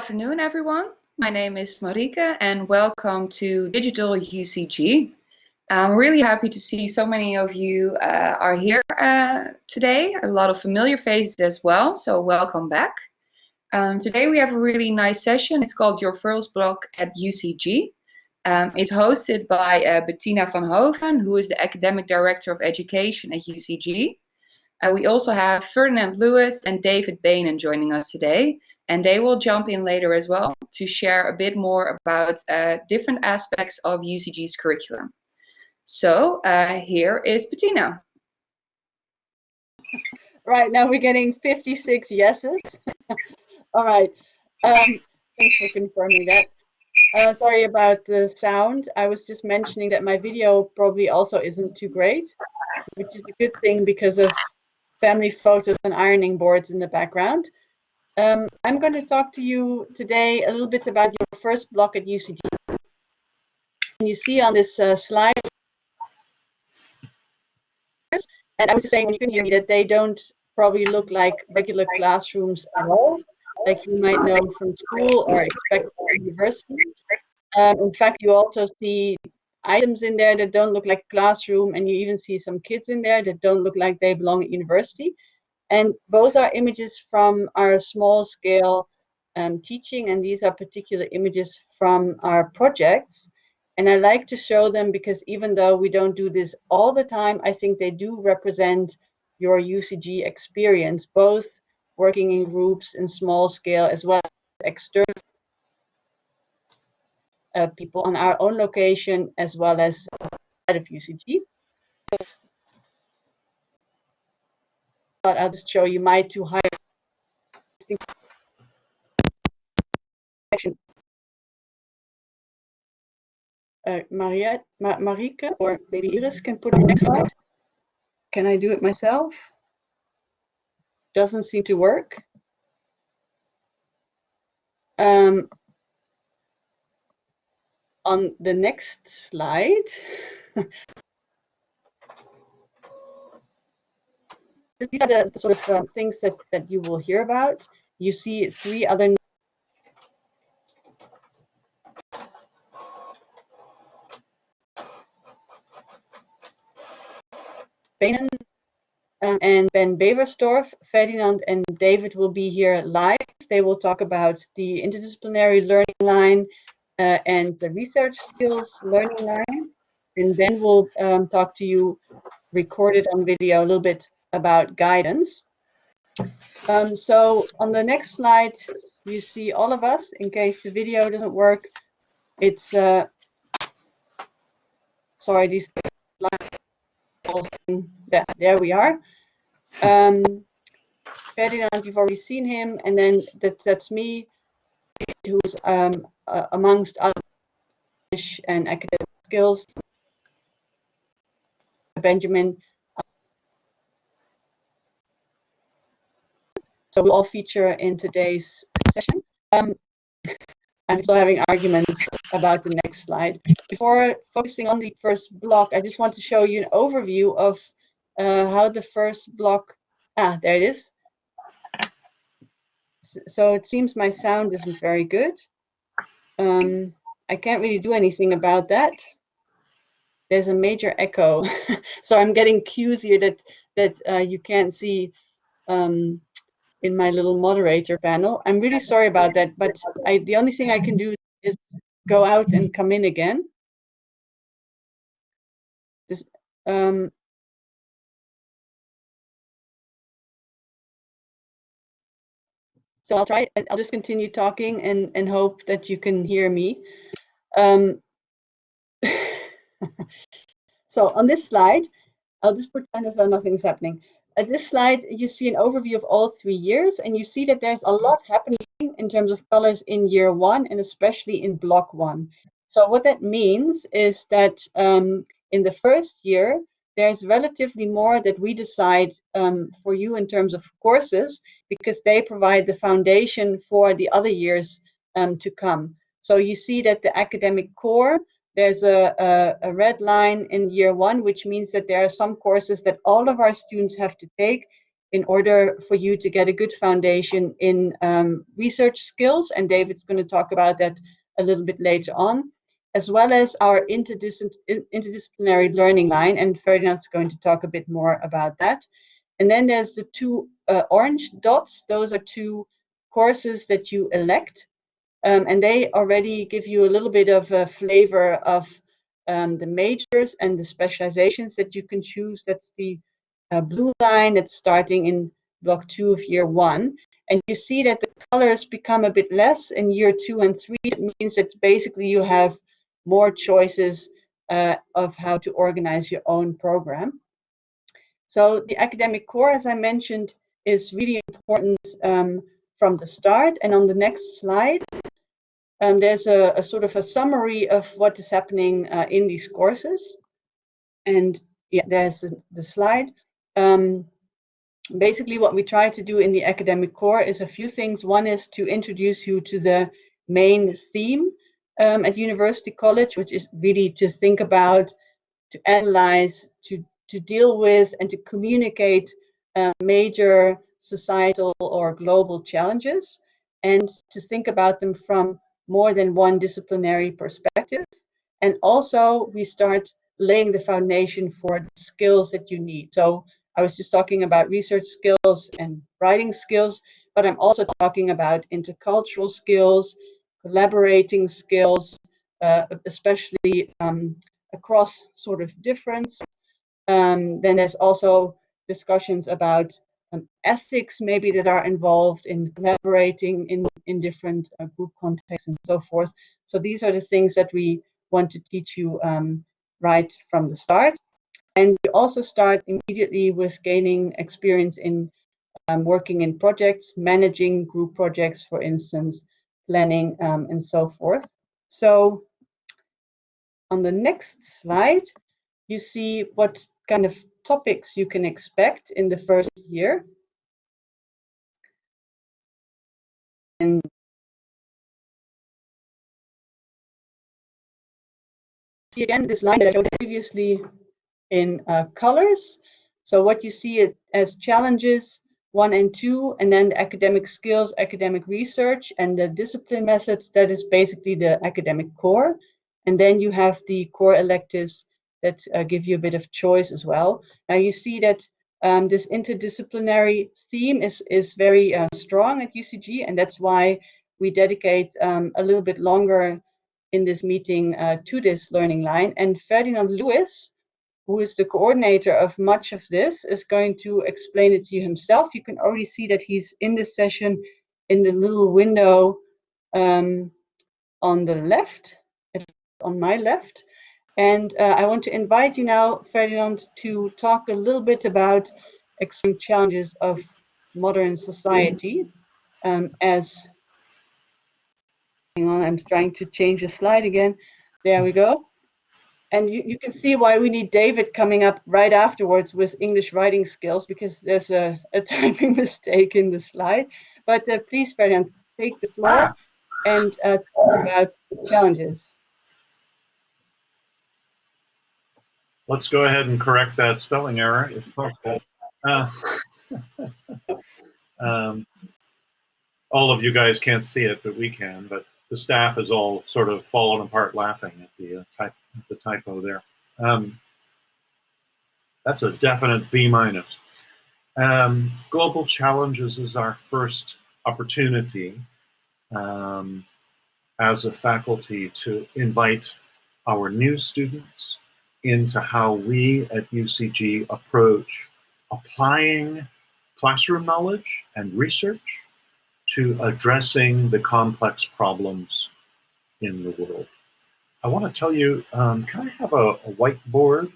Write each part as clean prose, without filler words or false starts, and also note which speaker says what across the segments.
Speaker 1: afternoon, everyone. My name is Marike, and welcome to Digital UCG. I'm really happy to see so many of you are here today. A lot of familiar faces as well, so welcome back. Today we have a really nice session. It's called Your First Block at UCG. It's hosted by Bettina van Hoven, who is the Academic Director of Education at UCG. We also have Ferdinand and David Beynon joining us today, and they will jump in later as well to share a bit more about different aspects of UCG's curriculum. So here is Bettina.
Speaker 2: Right, now we're getting 56 yeses. All right, thanks for confirming that. Sorry about the sound. I was just mentioning that my video probably also isn't too great, which is a good thing because of family photos and ironing boards in the background. I'm going to talk to you today a little bit about your first block at UCG. You see on this slide, and I was just saying when you can hear me that they don't probably look like regular classrooms at all, like you might know from school or expect from university. In fact, you also see items in there that don't look like a classroom, and you even see some kids in there that don't look like they belong at university. And both are images from our small scale teaching, and these are particular images from our projects. And I like to show them because even though we don't do this all the time, I think they do represent your UCG experience, both working in groups in small scale as well as external people on our own location as well as outside of UCG. But I'll just show you my two highlights. Marike or maybe Iris can put it next slide. Can I do it myself? Doesn't seem to work. On the next slide, these are the sort of things that you will hear about. You see three other Beynon and Ben Beversdorf. Ferdinand and David will be here live. They will talk about the interdisciplinary learning line and the research skills learning line. And Ben will talk to you recorded on video a little bit about guidance. So on the next slide, you see all of us. In case the video doesn't work, it's sorry, these slides. There we are. Ferdinand, you've already seen him, and then that's me, who's amongst other and academic skills. Benjamin. So we'll all feature in today's session. I'm still having arguments about the next slide. Before focusing on the first block, I just want to show you an overview of how the first block, there it is. So it seems my sound isn't very good. I can't really do anything about that. There's a major echo. So I'm getting cues here that you can't see in my little moderator panel. I'm really sorry about that, but the only thing I can do is go out and come in again. This, so I'll try. I'll just continue talking and hope that you can hear me. So on this slide, I'll just pretend as though nothing's happening. At this slide, you see an overview of all 3 years, and you see that there's a lot happening in terms of colors in year 1, and especially in block 1. So what that means is that in the first year, there's relatively more that we decide for you in terms of courses, because they provide the foundation for the other years to come. So you see that the academic core, there's a red line in year 1, which means that there are some courses that all of our students have to take in order for you to get a good foundation in research skills, and David's going to talk about that a little bit later on, as well as our interdisciplinary learning line, and Ferdinand's going to talk a bit more about that. And then there's the two orange dots. Those are two courses that you elect, and they already give you a little bit of a flavor of the majors and the specializations that you can choose. That's the blue line that's starting in block 2 of year 1. And you see that the colors become a bit less in year 2 and 3. It means that basically you have more choices of how to organize your own program. So the academic core, as I mentioned, is really important from the start. And on the next slide, there's a sort of a summary of what is happening in these courses. And yeah, there's the slide. Basically, what we try to do in the academic core is a few things. One is to introduce you to the main theme at University College, which is really to think about, to analyze, to deal with, and to communicate major societal or global challenges, and to think about them from more than one disciplinary perspective. And also, we start laying the foundation for the skills that you need. So I was just talking about research skills and writing skills, but I'm also talking about intercultural skills, collaborating skills, especially across sort of difference. Then there's also discussions about ethics maybe that are involved in collaborating in different group contexts and so forth. So these are the things that we want to teach you right from the start. And we also start immediately with gaining experience in working in projects, managing group projects, for instance, planning, and so forth. So on the next slide, you see what kind of topics you can expect in the first year. And see again this line that I showed previously in colors. So what you see as challenges 1 and 2, and then the academic skills, academic research, and the discipline methods, that is basically the academic core. And then you have the core electives that give you a bit of choice as well. Now you see that this interdisciplinary theme is very strong at UCG, and that's why we dedicate a little bit longer in this meeting to this learning line. And Ferdinand Lewis, who is the coordinator of much of this, is going to explain it to you himself. You can already see that he's in this session in the little window on the left, on my left. And I want to invite you now, Ferdinand, to talk a little bit about extreme challenges of modern society as, hang on, I'm trying to change the slide again. There we go. And you can see why we need David coming up right afterwards with English writing skills, because there's a typing mistake in the slide. But please, Ferdinand, take the floor and talk about the challenges.
Speaker 3: Let's go ahead and correct that spelling error, if possible. All of you guys can't see it, but we can. But the staff is all sort of fallen apart laughing at the typo there. That's a definite B-. Global challenges is our first opportunity as a faculty to invite our new students into how we at UCG approach applying classroom knowledge and research to addressing the complex problems in the world. I want to tell you, can I have a whiteboard?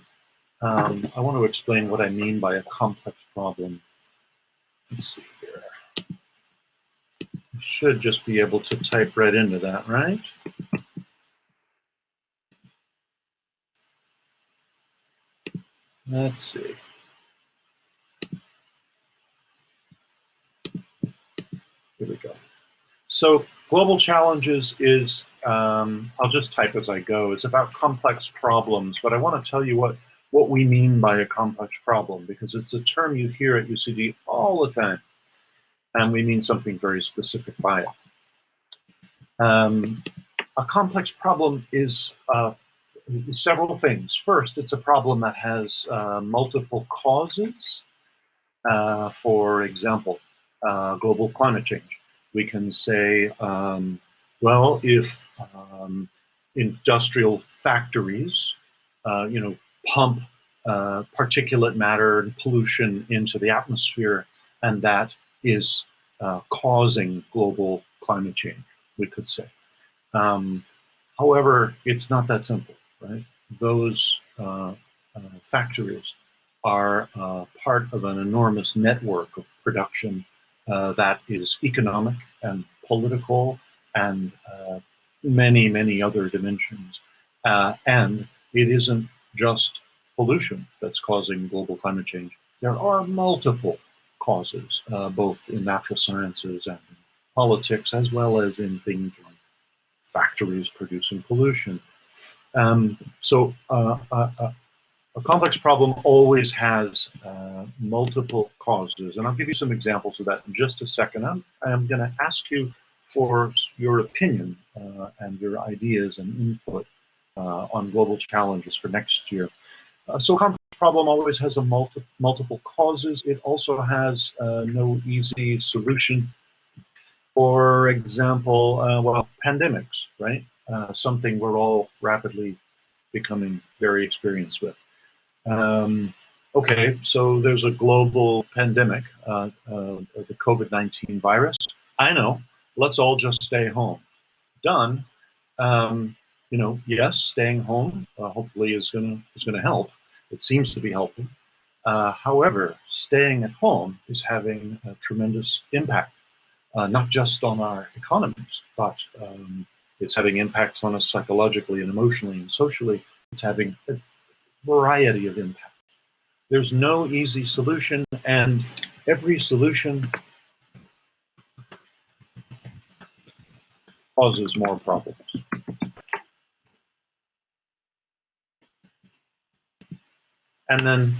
Speaker 3: I want to explain what I mean by a complex problem. Let's see here. I should just be able to type right into that, right? Let's see. Here we go. So global challenges is, I'll just type as I go. It's about complex problems, but I want to tell you what we mean by a complex problem, because it's a term you hear at UCG all the time, and we mean something very specific by it. A complex problem is several things. First, it's a problem that has multiple causes. For example, global climate change. We can say, well, if industrial factories, pump particulate matter and pollution into the atmosphere, and that is causing global climate change, we could say. However, it's not that simple, right? Those factories are part of an enormous network of production that is economic and political and many, many other dimensions. And it isn't just pollution that's causing global climate change. There are multiple causes, both in natural sciences and in politics, as well as in things like factories producing pollution. So a complex problem always has multiple causes, and I'll give you some examples of that in just a second. I'm going to ask you for your opinion and your ideas and input on global challenges for next year. So a complex problem always has a multiple causes. It also has no easy solution. For example, well, pandemics, right? Something we're all rapidly becoming very experienced with. Okay, so there's a global pandemic, the COVID-19 virus. I know, let's all just stay home. Done. Yes, staying home hopefully is gonna help. It seems to be helping. However, staying at home is having a tremendous impact, not just on our economies, but it's having impacts on us psychologically and emotionally and socially. It's having a variety of impacts. There's no easy solution, and every solution causes more problems. And then,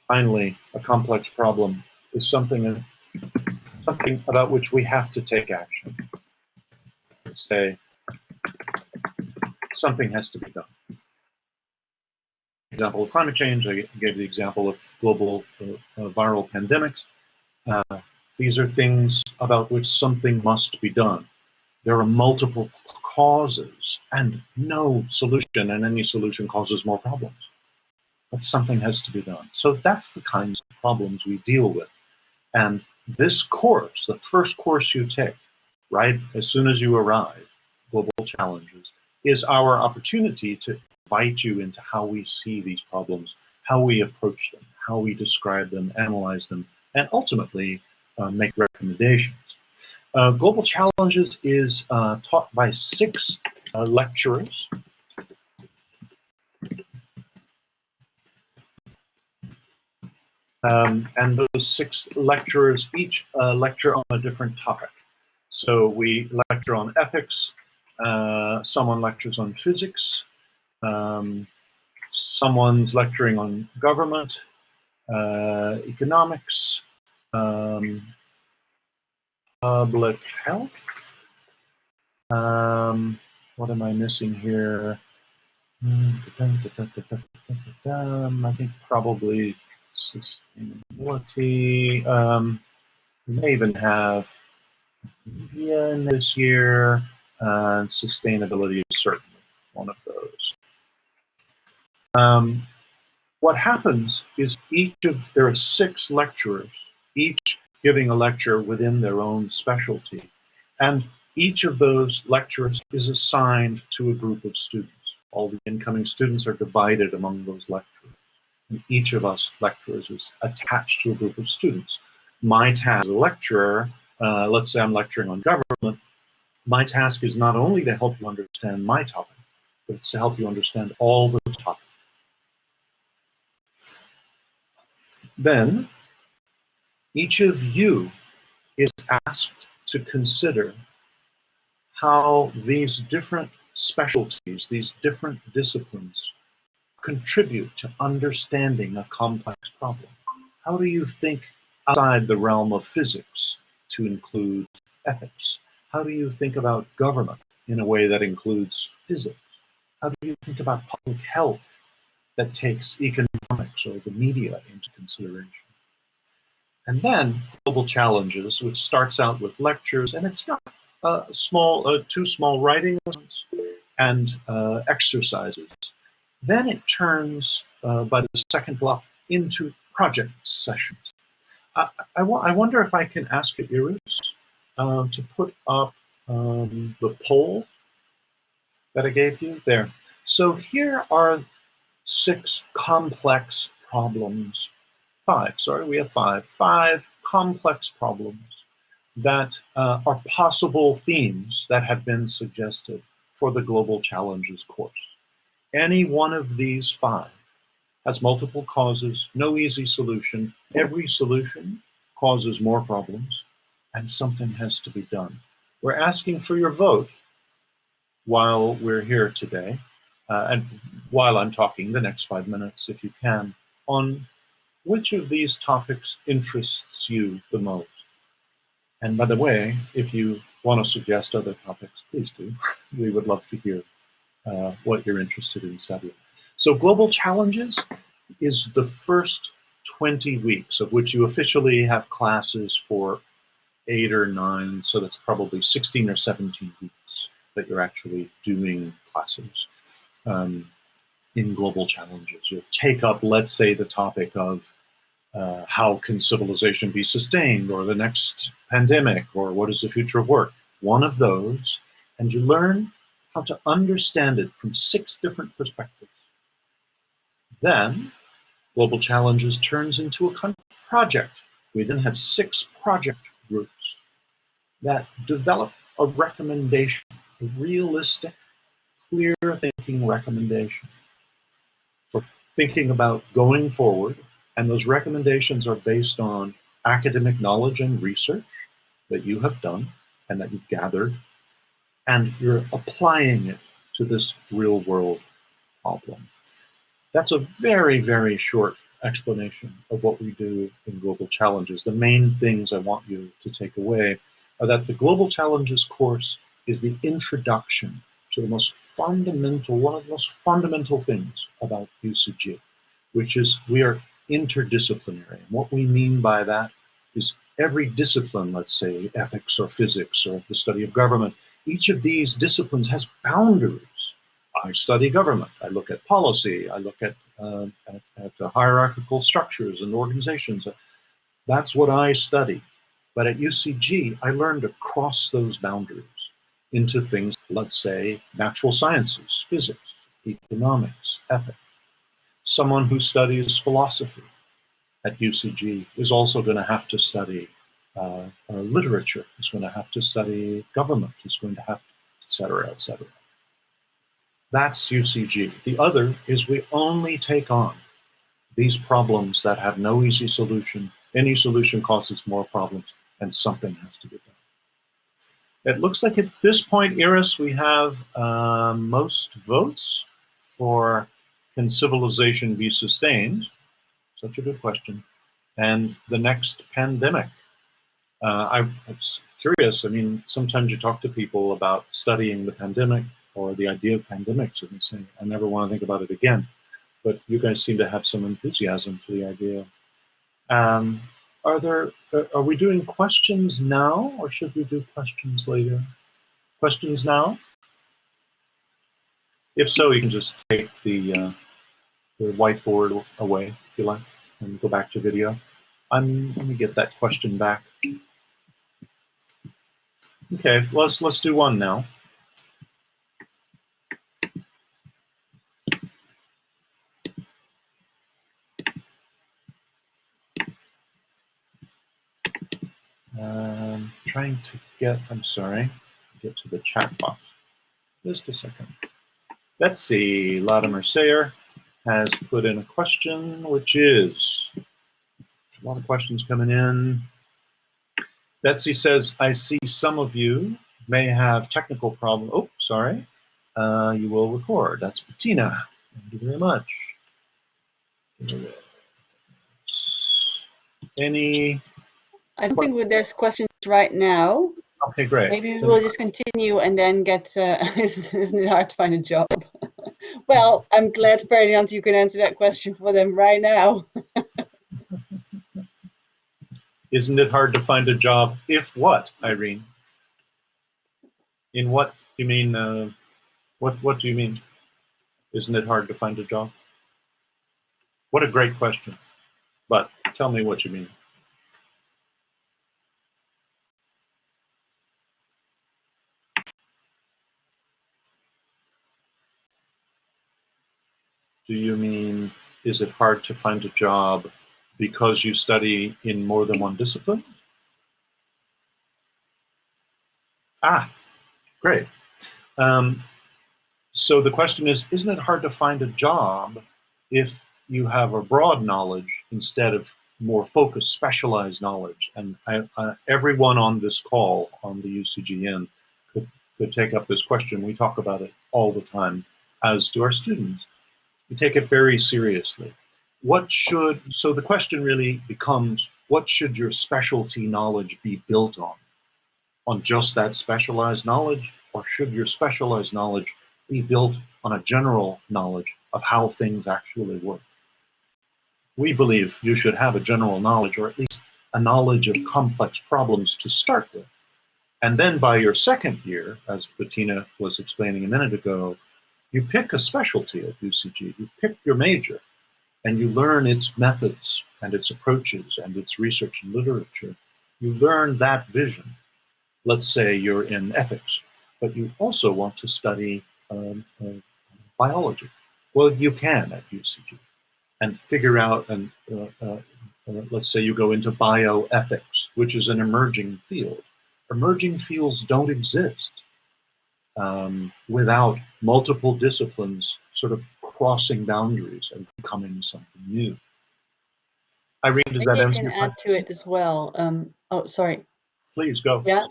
Speaker 3: finally, a complex problem is something about which we have to take action. Let's say something has to be done. Example of climate change, I gave the example of global viral pandemics. These are things about which something must be done. There are multiple causes and no solution, and any solution causes more problems. But something has to be done. So that's the kinds of problems we deal with. And this course, the first course you take, right, as soon as you arrive, Global Challenges, is our opportunity to invite you into how we see these problems, how we approach them, how we describe them, analyze them, and ultimately make recommendations. Global Challenges is taught by 6 lecturers. And those 6 lecturers each lecture on a different topic. So we lecture on ethics, someone lectures on physics, someone's lecturing on government, economics, public health. What am I missing here? I think probably sustainability. We may even have in this year, sustainability is certainly one of those. What happens is there are 6 lecturers, each giving a lecture within their own specialty, and each of those lecturers is assigned to a group of students. All the incoming students are divided among those lecturers, and each of us lecturers is attached to a group of students. My task as a lecturer, let's say I'm lecturing on government, my task is not only to help you understand my topic, but it's to help you understand all the topics. Then, each of you is asked to consider how these different specialties, these different disciplines, contribute to understanding a complex problem? How do you think outside the realm of physics to include ethics? How do you think about government in a way that includes physics? How do you think about public health that takes economics or the media into consideration? And then global challenges, which starts out with lectures, and it's got two small writing lessons and exercises. Then it turns, by the second block, into project sessions. I wonder if I can ask Iris to put up the poll that I gave you there. So here are 6 complex problems. 5, sorry, we have 5. 5 complex problems that are possible themes that have been suggested for the Global Challenges course. Any one of these 5 has multiple causes, no easy solution. Every solution causes more problems, and something has to be done. We're asking for your vote while we're here today, and while I'm talking the next 5 minutes, if you can, on which of these topics interests you the most. And by the way, if you want to suggest other topics, please do. We would love to hear what you're interested in studying. So Global Challenges is the first 20 weeks of which you officially have classes for 8 or 9, so that's probably 16 or 17 weeks that you're actually doing classes in Global Challenges. You'll take up, let's say, the topic of how can civilization be sustained, or the next pandemic, or what is the future of work. One of those, and you learn how to understand it from 6 different perspectives. Then Global Challenges turns into a project. We then have 6 project groups that develop a recommendation, a realistic, clear thinking recommendation for thinking about going forward. And those recommendations are based on academic knowledge and research that you have done and that you've gathered, and you're applying it to this real world problem. That's a very, very short explanation of what we do in Global Challenges. The main things I want you to take away are that the Global Challenges course is the introduction to the most fundamental, one of the most fundamental things about UCG, which is we are interdisciplinary. And what we mean by that is every discipline, let's say ethics or physics or the study of government, each of these disciplines has boundaries. I study government. I look at policy. I look at hierarchical structures and organizations. That's what I study. But at UCG, I learned to cross those boundaries into things, let's say, natural sciences, physics, economics, ethics. Someone who studies philosophy at UCG is also going to have to study literature, is going to have to study government, is going to have, et cetera, et cetera. That's UCG. The other is we only take on these problems that have no easy solution. Any solution causes more problems, and something has to be done. It looks like at this point, Iris, we have most votes for can civilization be sustained? Such a good question. And the next pandemic. I'm curious. I mean, sometimes you talk to people about studying the pandemic or the idea of pandemics, and they say, I never want to think about it again. But you guys seem to have some enthusiasm for the idea. Are we doing questions now, or should we do questions later? Questions now? If so, you can just take the whiteboard away, if you like, and go back to video. Let me get that question back. Okay, let's do one now. Trying to get, I'm sorry, get to the chat box. Just a second. Betsy Latimer-Sayer has put in a question, which is, a lot of questions coming in. Betsy says, I see some of you may have technical problems. Oh, sorry. You will record. That's Bettina. Thank you very much. Any?
Speaker 2: I don't think there's questions right now.
Speaker 3: Okay, great.
Speaker 2: Maybe we'll just continue and then get, isn't it hard to find a job? Well, I'm glad, Ferdinand, you can answer that question for them right now.
Speaker 3: Isn't it hard to find a job if what, Irene? In what you mean, what do you mean? Isn't it hard to find a job? What a great question. But tell me what you mean. Do you mean, is it hard to find a job because you study in more than one discipline? Ah, great. So the question is, isn't it hard to find a job if you have a broad knowledge instead of more focused, specialized knowledge? And everyone on this call on the UCGN could take up this question. We talk about it all the time, as do our students. We take it very seriously. So the question really becomes, what should your specialty knowledge be built on? On just that specialized knowledge, or should your specialized knowledge be built on a general knowledge of how things actually work? We believe you should have a general knowledge, or at least a knowledge of complex problems to start with. And then by your second year, as Bettina was explaining a minute ago, you pick a specialty at UCG, you pick your major, and you learn its methods and its approaches and its research and literature. You learn that vision. Let's say you're in ethics, but you also want to study biology. Well, you can at UCG and figure out, and let's say you go into bioethics, which is an emerging field. Emerging fields don't exist without multiple disciplines sort of crossing boundaries and becoming something new. Irene, does that answer your question?
Speaker 2: I can add to it as well. Oh, sorry.
Speaker 3: Please go.
Speaker 2: Yeah.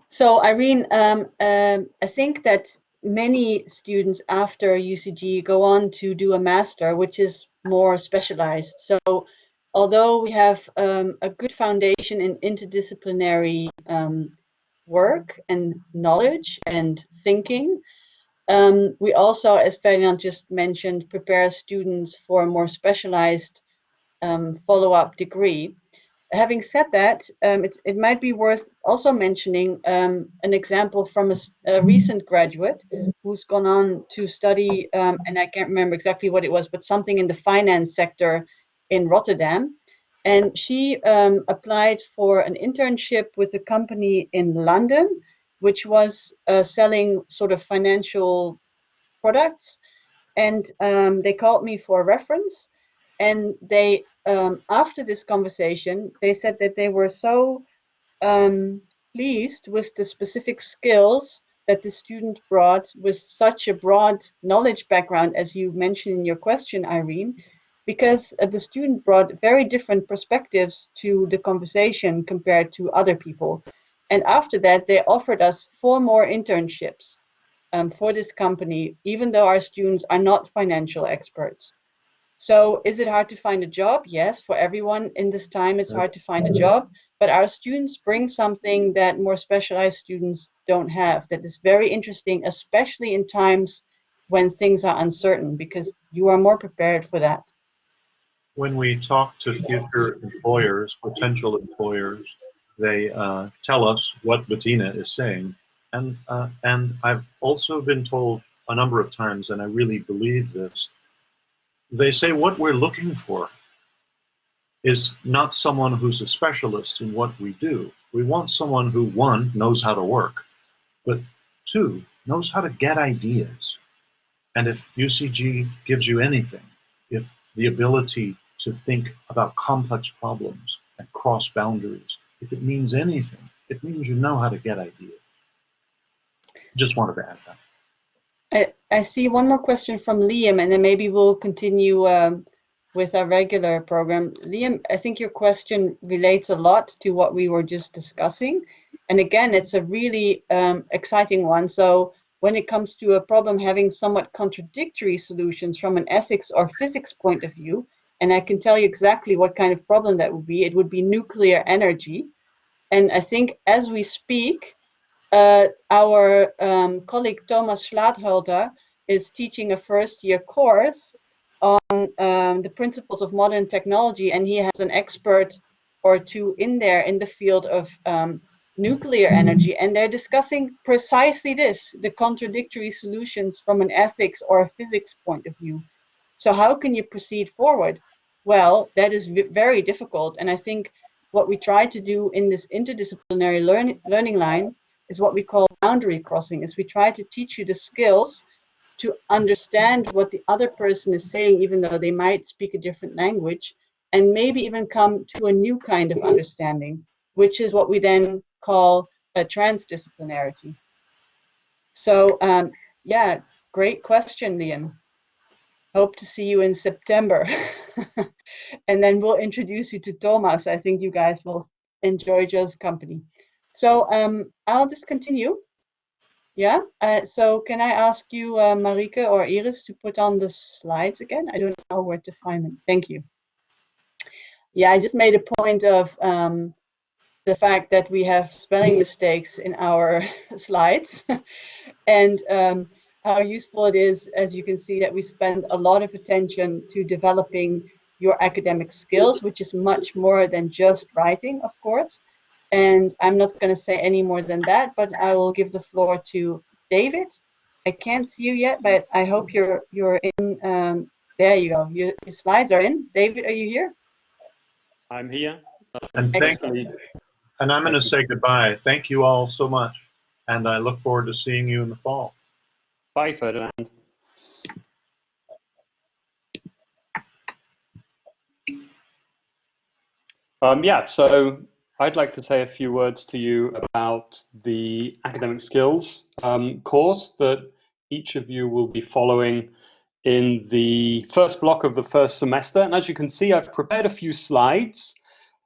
Speaker 2: So Irene, I think that many students after UCG go on to do a master, which is more specialized. So although we have a good foundation in interdisciplinary work and knowledge and thinking, we also, as Ferdinand just mentioned, prepare students for a more specialized follow-up degree. Having said that, it might be worth also mentioning an example from a recent graduate who's gone on to study, and I can't remember exactly what it was, but something in the finance sector in Rotterdam. And she applied for an internship with a company in London, which was selling sort of financial products. And they called me for a reference. And they, after this conversation, they said that they were so pleased with the specific skills that the student brought with such a broad knowledge background, as you mentioned in your question, Irene, because the student brought very different perspectives to the conversation compared to other people. And after that, they offered us 4 more internships for this company, even though our students are not financial experts. So is it hard to find a job? Yes, for everyone in this time, it's hard to find a job. But our students bring something that more specialized students don't have, that is very interesting, especially in times when things are uncertain, because you are more prepared for that.
Speaker 3: When we talk to future employers, potential employers, they tell us what Bettina is saying. And I've also been told a number of times, and I really believe this, they say what we're looking for is not someone who's a specialist in what we do. We want someone who, 1, knows how to work, but 2, knows how to get ideas. And if UCG gives you anything, if the ability to think about complex problems and cross boundaries, if it means anything, it means you know how to get ideas. Just wanted to add that.
Speaker 2: I see one more question from Liam, and then maybe we'll continue with our regular program. Liam, I think your question relates a lot to what we were just discussing. And again, it's a really exciting one. So when it comes to a problem having somewhat contradictory solutions from an ethics or physics point of view, And I can tell you exactly what kind of problem that would be. It would be nuclear energy. And I think as we speak, our colleague Thomas Schlaatholter is teaching a first-year course on the principles of modern technology, and he has an expert or two in there in the field of nuclear energy, and they're discussing precisely this, the contradictory solutions from an ethics or a physics point of view. So how can you proceed forward? Well, that is very difficult, and I think what we try to do in this interdisciplinary learning line is what we call boundary crossing, is we try to teach you the skills to understand what the other person is saying, even though they might speak a different language, and maybe even come to a new kind of understanding, which is what we then call a transdisciplinarity. So yeah, great question, Liam. Hope to see you in September. And then we'll introduce you to Thomas. I think you guys will enjoy Joe's company. So I'll just continue. Yeah, so can I ask you, Marike or Iris, to put on the slides again? I don't know where to find them. Thank you. Yeah, I just made a point of the fact that we have spelling mistakes in our slides and how useful it is, as you can see, that we spend a lot of attention to developing your academic skills, which is much more than just writing, of course. And I'm not going to say any more than that, but I will give the floor to David. I can't see you yet, but I hope you're in. There you go. Your slides are in. David, are you here?
Speaker 4: I'm here.
Speaker 3: And I'm going to say goodbye. Thank you all so much. And I look forward to seeing you in the fall.
Speaker 4: Bye, Ferdinand. Yeah, so I'd like to say a few words to you about the academic skills course that each of you will be following in the first block of the first semester. And as you can see, I've prepared a few slides.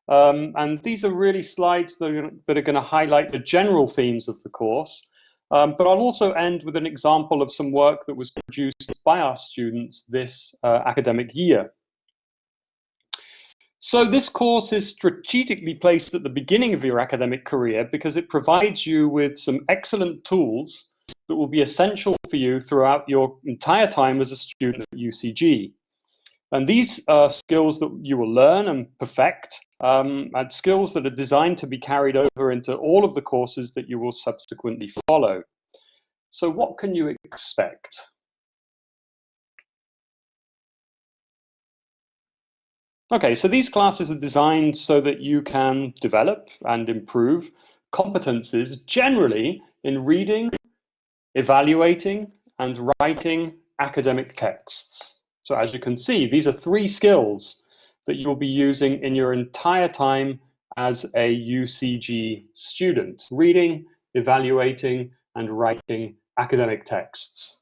Speaker 4: And these are really slides that are going to highlight the general themes of the course. But I'll also end with an example of some work that was produced by our students this academic year. So this course is strategically placed at the beginning of your academic career because it provides you with some excellent tools that will be essential for you throughout your entire time as a student at UCG. And these are skills that you will learn and perfect, and skills that are designed to be carried over into all of the courses that you will subsequently follow. So what can you expect? Okay, so these classes are designed so that you can develop and improve competencies generally in reading, evaluating, and writing academic texts. So as you can see, these are 3 skills that you'll be using in your entire time as a UCG student: reading, evaluating, and writing academic texts.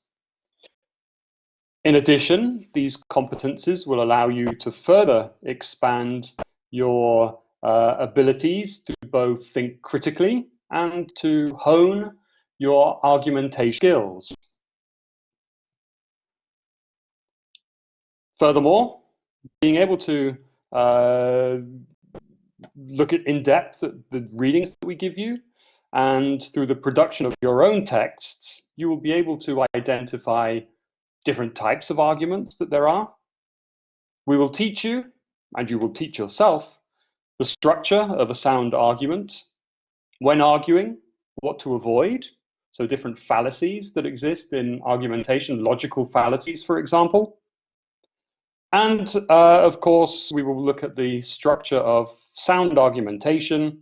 Speaker 4: In addition, these competencies will allow you to further expand your abilities to both think critically and to hone your argumentation skills. Furthermore, being able to look at in depth at the readings that we give you, and through the production of your own texts, you will be able to identify different types of arguments that there are. We will teach you, and you will teach yourself, the structure of a sound argument, when arguing, what to avoid, so different fallacies that exist in argumentation, logical fallacies, for example. And of course, we will look at the structure of sound argumentation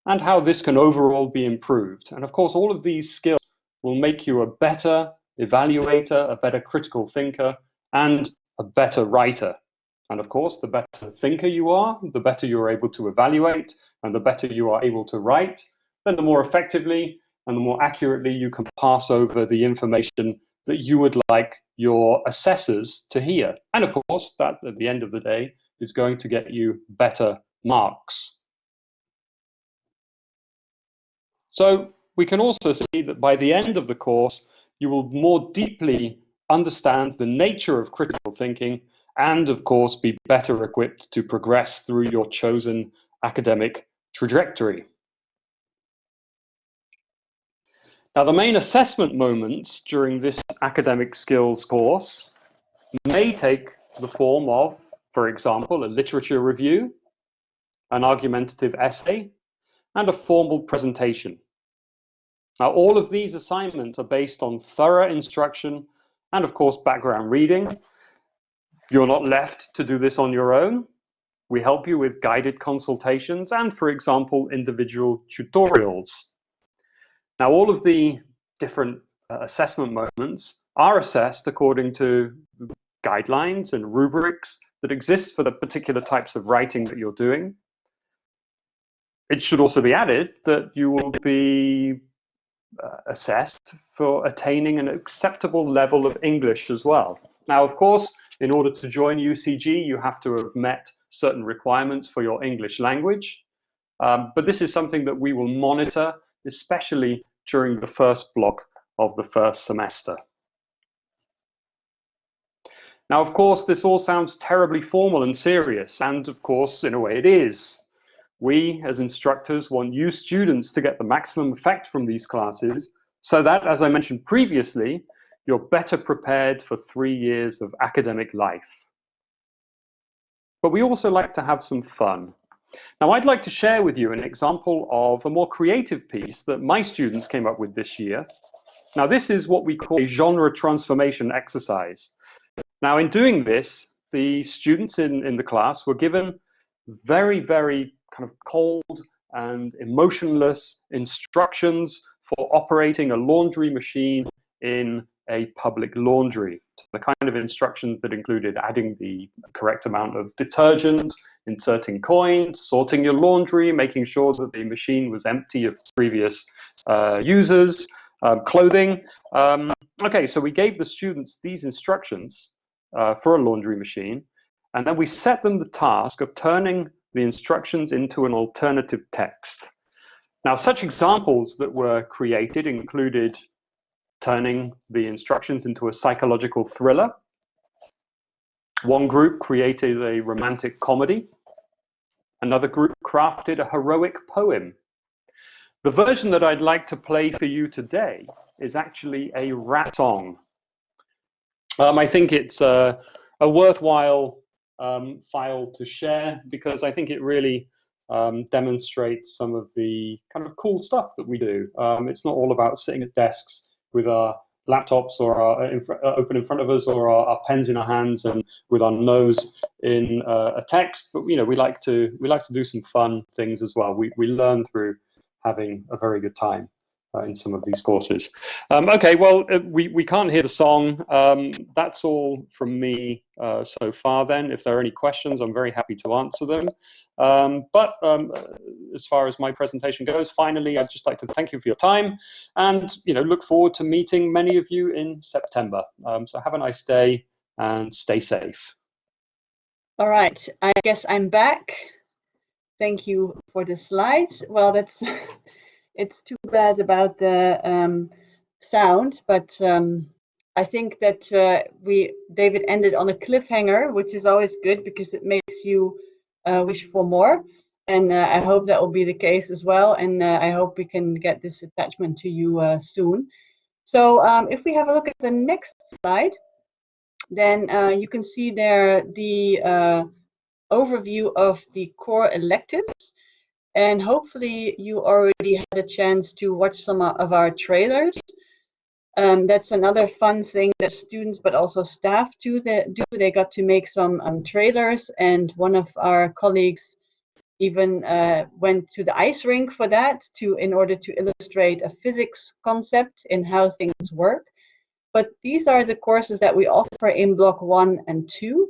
Speaker 4: and how this can overall be improved. And of course, all of these skills will make you a better evaluator, a better critical thinker, and a better writer. And of course, the better thinker you are, the better you're able to evaluate, and the better you are able to write, then the more effectively and the more accurately you can pass over the information that you would like your assessors to hear. And of course, that at the end of the day is going to get you better marks. So we can also see that by the end of the course, you will more deeply understand the nature of critical thinking and of course be better equipped to progress through your chosen academic trajectory. Now, the main assessment moments during this academic skills course may take the form of, for example, a literature review, an argumentative essay, and a formal presentation. Now, all of these assignments are based on thorough instruction and, of course, background reading. You're not left to do this on your own. We help you with guided consultations and, for example, individual tutorials. Now, all of the different assessment moments are assessed according to guidelines and rubrics that exist for the particular types of writing that you're doing. It should also be added that you will be assessed for attaining an acceptable level of English as well. Now, of course, in order to join UCG, you have to have met certain requirements for your English language. But this is something that we will monitor, especially during the first block of the first semester. Now, of course, this all sounds terribly formal and serious, and of course, in a way it is. We, as instructors, want you students to get the maximum effect from these classes so that, as I mentioned previously, you're better prepared for 3 years of academic life. But we also like to have some fun. Now, I'd like to share with you an example of a more creative piece that my students came up with this year. Now, this is what we call a genre transformation exercise. Now, in doing this, the students in the class were given very, very kind of cold and emotionless instructions for operating a laundry machine in a public laundry. The kind of instructions that included adding the correct amount of detergent, inserting coins, sorting your laundry, making sure that the machine was empty of previous users, clothing. Okay, so we gave the students these instructions for a laundry machine, and then we set them the task of turning the instructions into an alternative text. Now, such examples that were created included turning the instructions into a psychological thriller. One group created a romantic comedy. Another group crafted a heroic poem. The version that I'd like to play for you today is actually a rap song. I think it's a worthwhile file to share because I think it really demonstrates some of the kind of cool stuff that we do. It's not all about sitting at desks with our laptops or open in front of us or our pens in our hands and with our nose in a text, but we like to do some fun things as well. We learn through having a very good time in some of these courses. Okay, well, we can't hear the song. That's all from me so far then. If there are any questions, I'm very happy to answer them. But as far as my presentation goes, finally, I'd just like to thank you for your time and look forward to meeting many of you in September. So have a nice day and stay safe.
Speaker 2: All right, I guess I'm back. Thank you for the slides. Well, that's it's too bad about the sound, but I think that David ended on a cliffhanger, which is always good because it makes you wish for more. And I hope that will be the case as well. And I hope we can get this attachment to you soon. So if we have a look at the next slide, then you can see there the overview of the core electives. And hopefully you already had a chance to watch some of our trailers. That's another fun thing that students, but also staff do. They got to make some trailers, and one of our colleagues even went to the ice rink for that in order to illustrate a physics concept in how things work. But these are the courses that we offer in block 1 and 2,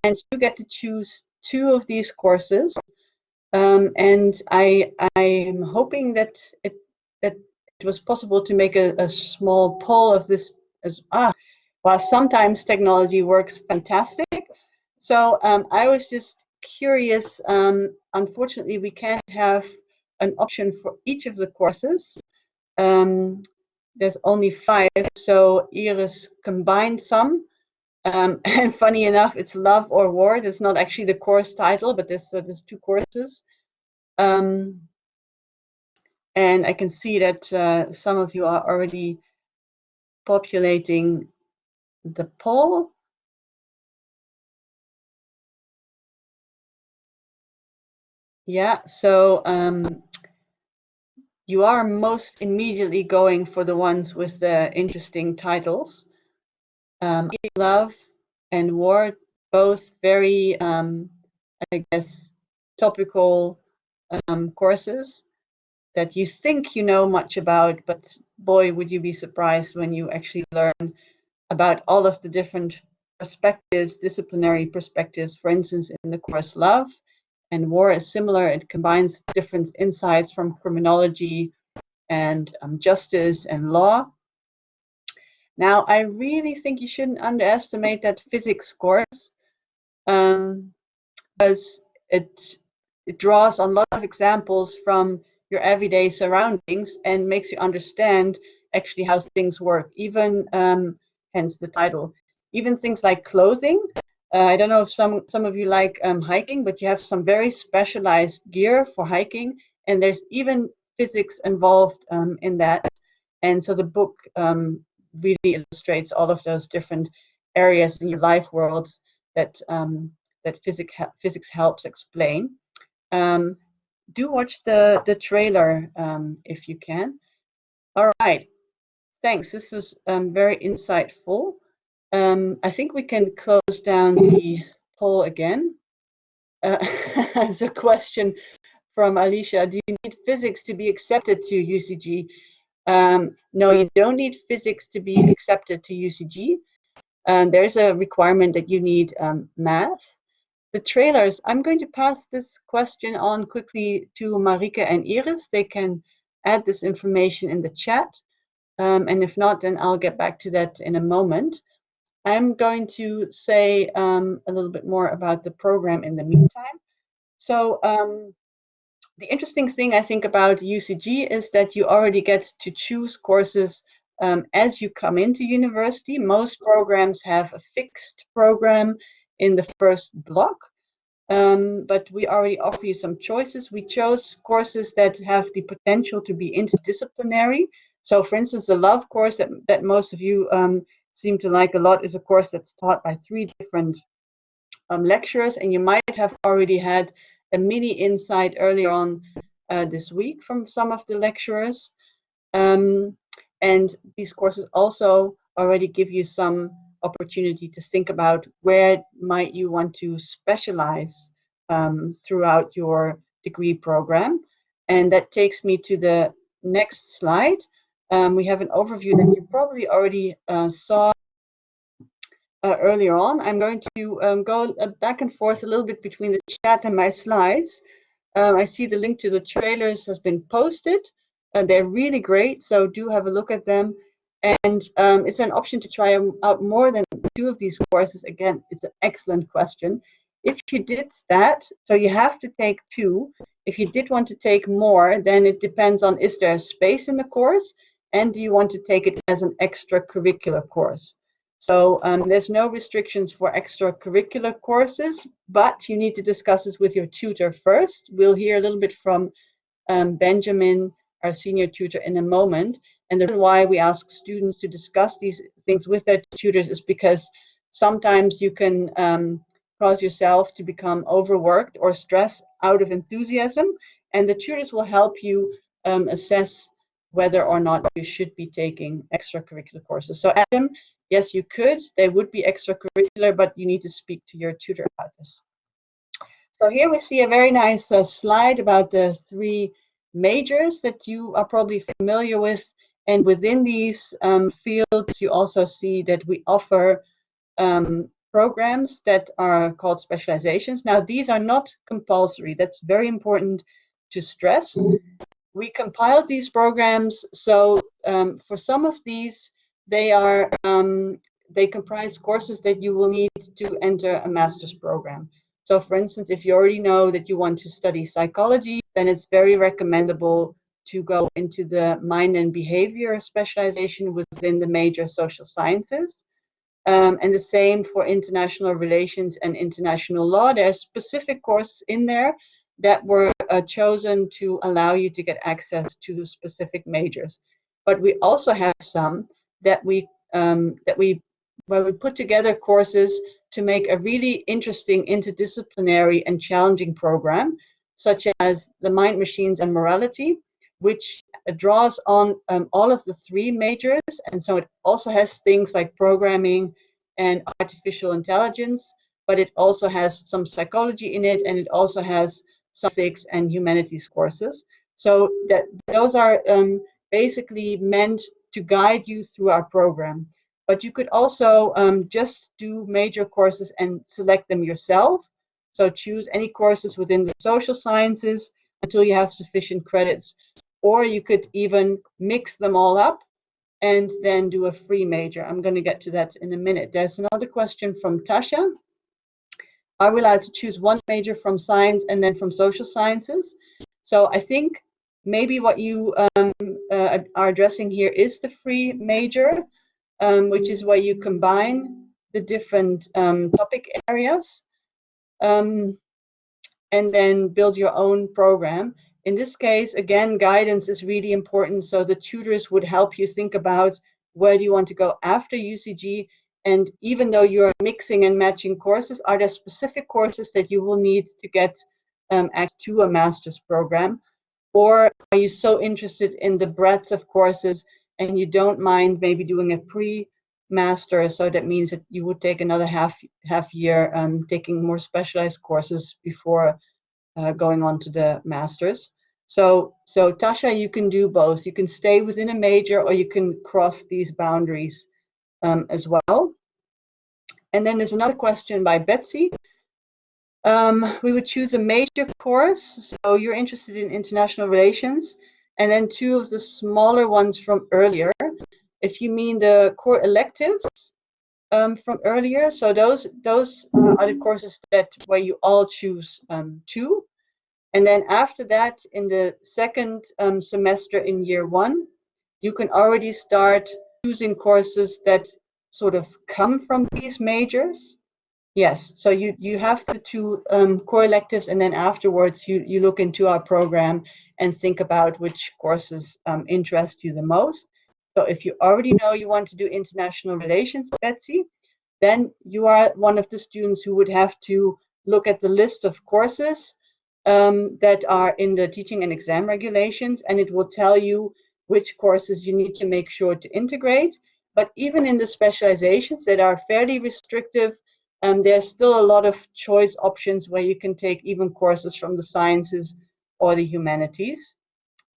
Speaker 2: and you get to choose 2 of these courses. And I'm hoping that it was possible to make a small poll of this well, sometimes technology works fantastic. So I was just curious. Unfortunately, we can't have an option for each of the courses. There's only 5, so Iris combined some. And funny enough, it's Love or War. It's not actually the course title, but there's 2 courses. And I can see that some of you are already populating the poll. Yeah, so you are most immediately going for the ones with the interesting titles. Love and War, both very, I guess, topical courses that you think you know much about, but boy, would you be surprised when you actually learn about all of the different perspectives, disciplinary perspectives. For instance, in the course Love and War is similar. It combines different insights from criminology and justice and law. Now, I really think you shouldn't underestimate that physics course, because it draws on a lot of examples from your everyday surroundings and makes you understand actually how things work, even hence the title. Even things like clothing. I don't know if some of you like hiking, but you have some very specialized gear for hiking, and there's even physics involved in that. And so the book really illustrates all of those different areas in your life worlds that that physics helps explain. Do watch the trailer if you can. All right, thanks. This was very insightful. I think we can close down the poll again. As a question from Alicia, do you need physics to be accepted to UCG? No, you don't need physics to be accepted to UCG. There's a requirement that you need math. The trailers, I'm going to pass this question on quickly to Marika and Iris. They can add this information in the chat. And if not, then I'll get back to that in a moment. I'm going to say a little bit more about the program in the meantime. So the interesting thing I think about UCG is that you already get to choose courses as you come into university. Most programs have a fixed program in the first block, but we already offer you some choices. We chose courses that have the potential to be interdisciplinary. So for instance, the Love course that most of you seem to like a lot is a course that's taught by 3 different lecturers, and you might have already had a mini insight earlier on this week from some of the lecturers. And these courses also already give you some opportunity to think about where might you want to specialize throughout your degree program. And that takes me to the next slide. We have an overview that you probably already saw earlier on. I'm going to go back and forth a little bit between the chat and my slides. I see the link to the trailers has been posted. They're really great, so do have a look at them. And it's an option to try out more than 2 of these courses. Again, it's an excellent question. If you did that, so you have to take 2. If you did want to take more, then it depends on, is there a space in the course, and do you want to take it as an extracurricular course? So there's no restrictions for extracurricular courses, but you need to discuss this with your tutor first. We'll hear a little bit from Benjamin, our senior tutor, in a moment. And the reason why we ask students to discuss these things with their tutors is because sometimes you can cause yourself to become overworked or stressed out of enthusiasm, and the tutors will help you assess whether or not you should be taking extracurricular courses. So Adam, yes, you could. They would be extracurricular, but you need to speak to your tutor about this. So here we see a very nice slide about the 3 majors that you are probably familiar with. And within these fields, you also see that we offer programs that are called specializations. Now, these are not compulsory. That's very important to stress. We compiled these programs, so for some of these, they comprise courses that you will need to enter a master's program. So for instance, if you already know that you want to study psychology, then it's very recommendable to go into the mind and behavior specialization within the major social sciences. And the same for international relations and international law. There's specific courses in there that were chosen to allow you to get access to specific majors. But we also have some that where we put together courses to make a really interesting interdisciplinary and challenging program, such as the Mind, Machines and Morality, which draws on all of the 3 majors. And so it also has things like programming and artificial intelligence, but it also has some psychology in it, and it also has some ethics and humanities courses. So that those are basically meant to guide you through our program. But you could also just do major courses and select them yourself. So choose any courses within the social sciences until you have sufficient credits. Or you could even mix them all up and then do a free major. I'm going to get to that in a minute. There's another question from Tasha. Are we allowed to choose one major from science and then from social sciences? So I think maybe what you are addressing here is the free major, which is where you combine the different topic areas and then build your own program. In this case, again, guidance is really important. So the tutors would help you think about where do you want to go after UCG. And even though you're mixing and matching courses, are there specific courses that you will need to get access to a master's program? Or are you so interested in the breadth of courses and you don't mind maybe doing a pre-master? So that means that you would take another half year taking more specialized courses before going on to the masters. So Tasha, you can do both. You can stay within a major or you can cross these boundaries as well. And then there's another question by Betsy. We would choose a major course. So you're interested in international relations, and then 2 of the smaller ones from earlier. If you mean the core electives from earlier, so those are the courses where you all choose 2. And then after that, in the second semester in year 1, you can already start choosing courses that sort of come from these majors. Yes, so you have the 2 core electives, and then afterwards you look into our program and think about which courses interest you the most. So if you already know you want to do international relations, Betsy, then you are one of the students who would have to look at the list of courses that are in the teaching and exam regulations, and it will tell you which courses you need to make sure to integrate. But even in the specializations that are fairly restrictive, there's still a lot of choice options where you can take even courses from the sciences or the humanities.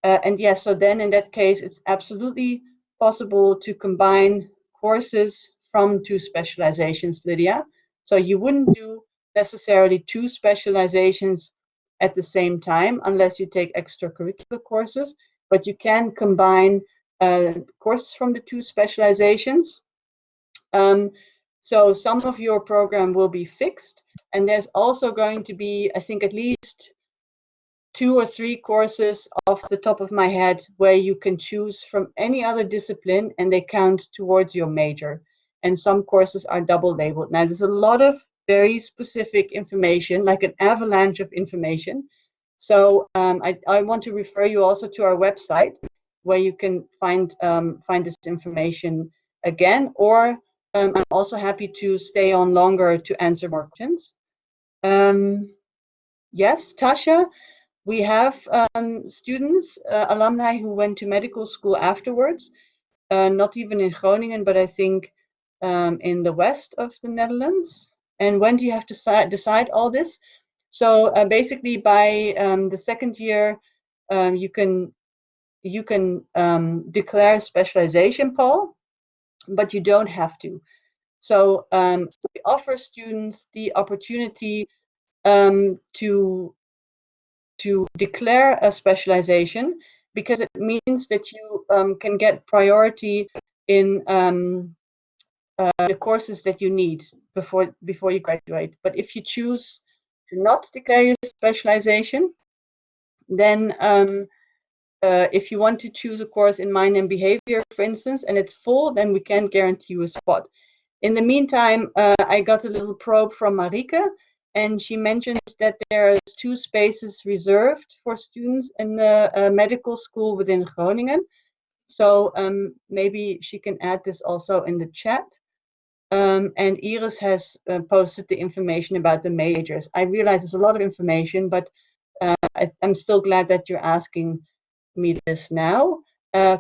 Speaker 2: And yes, so then in that case, it's absolutely possible to combine courses from 2 specializations, Lydia. So you wouldn't do necessarily 2 specializations at the same time unless you take extracurricular courses, but you can combine courses from the 2 specializations. So some of your program will be fixed, and there's also going to be, I think, at least 2 or 3 courses off the top of my head where you can choose from any other discipline and they count towards your major. And some courses are double labeled. Now, there's a lot of very specific information, like an avalanche of information. So I want to refer you also to our website where you can find this information again, or I'm also happy to stay on longer to answer more questions. Yes, Tasha, we have students, alumni who went to medical school afterwards, not even in Groningen, but I think in the west of the Netherlands. And when do you have to decide all this? So basically by the second year, you can declare specialization, Paul, but you don't have to. So we offer students the opportunity to declare a specialization, because it means that you can get priority in the courses that you need before you graduate. But if you choose to not declare your specialization, then if you want to choose a course in mind and behavior, for instance, and it's full, then we can't guarantee you a spot. In the meantime, I got a little probe from Marike, and she mentioned that there are 2 spaces reserved for students in the medical school within Groningen. So maybe she can add this also in the chat. And Iris has posted the information about the majors. I realize there's a lot of information, but I'm still glad that you're asking me this now.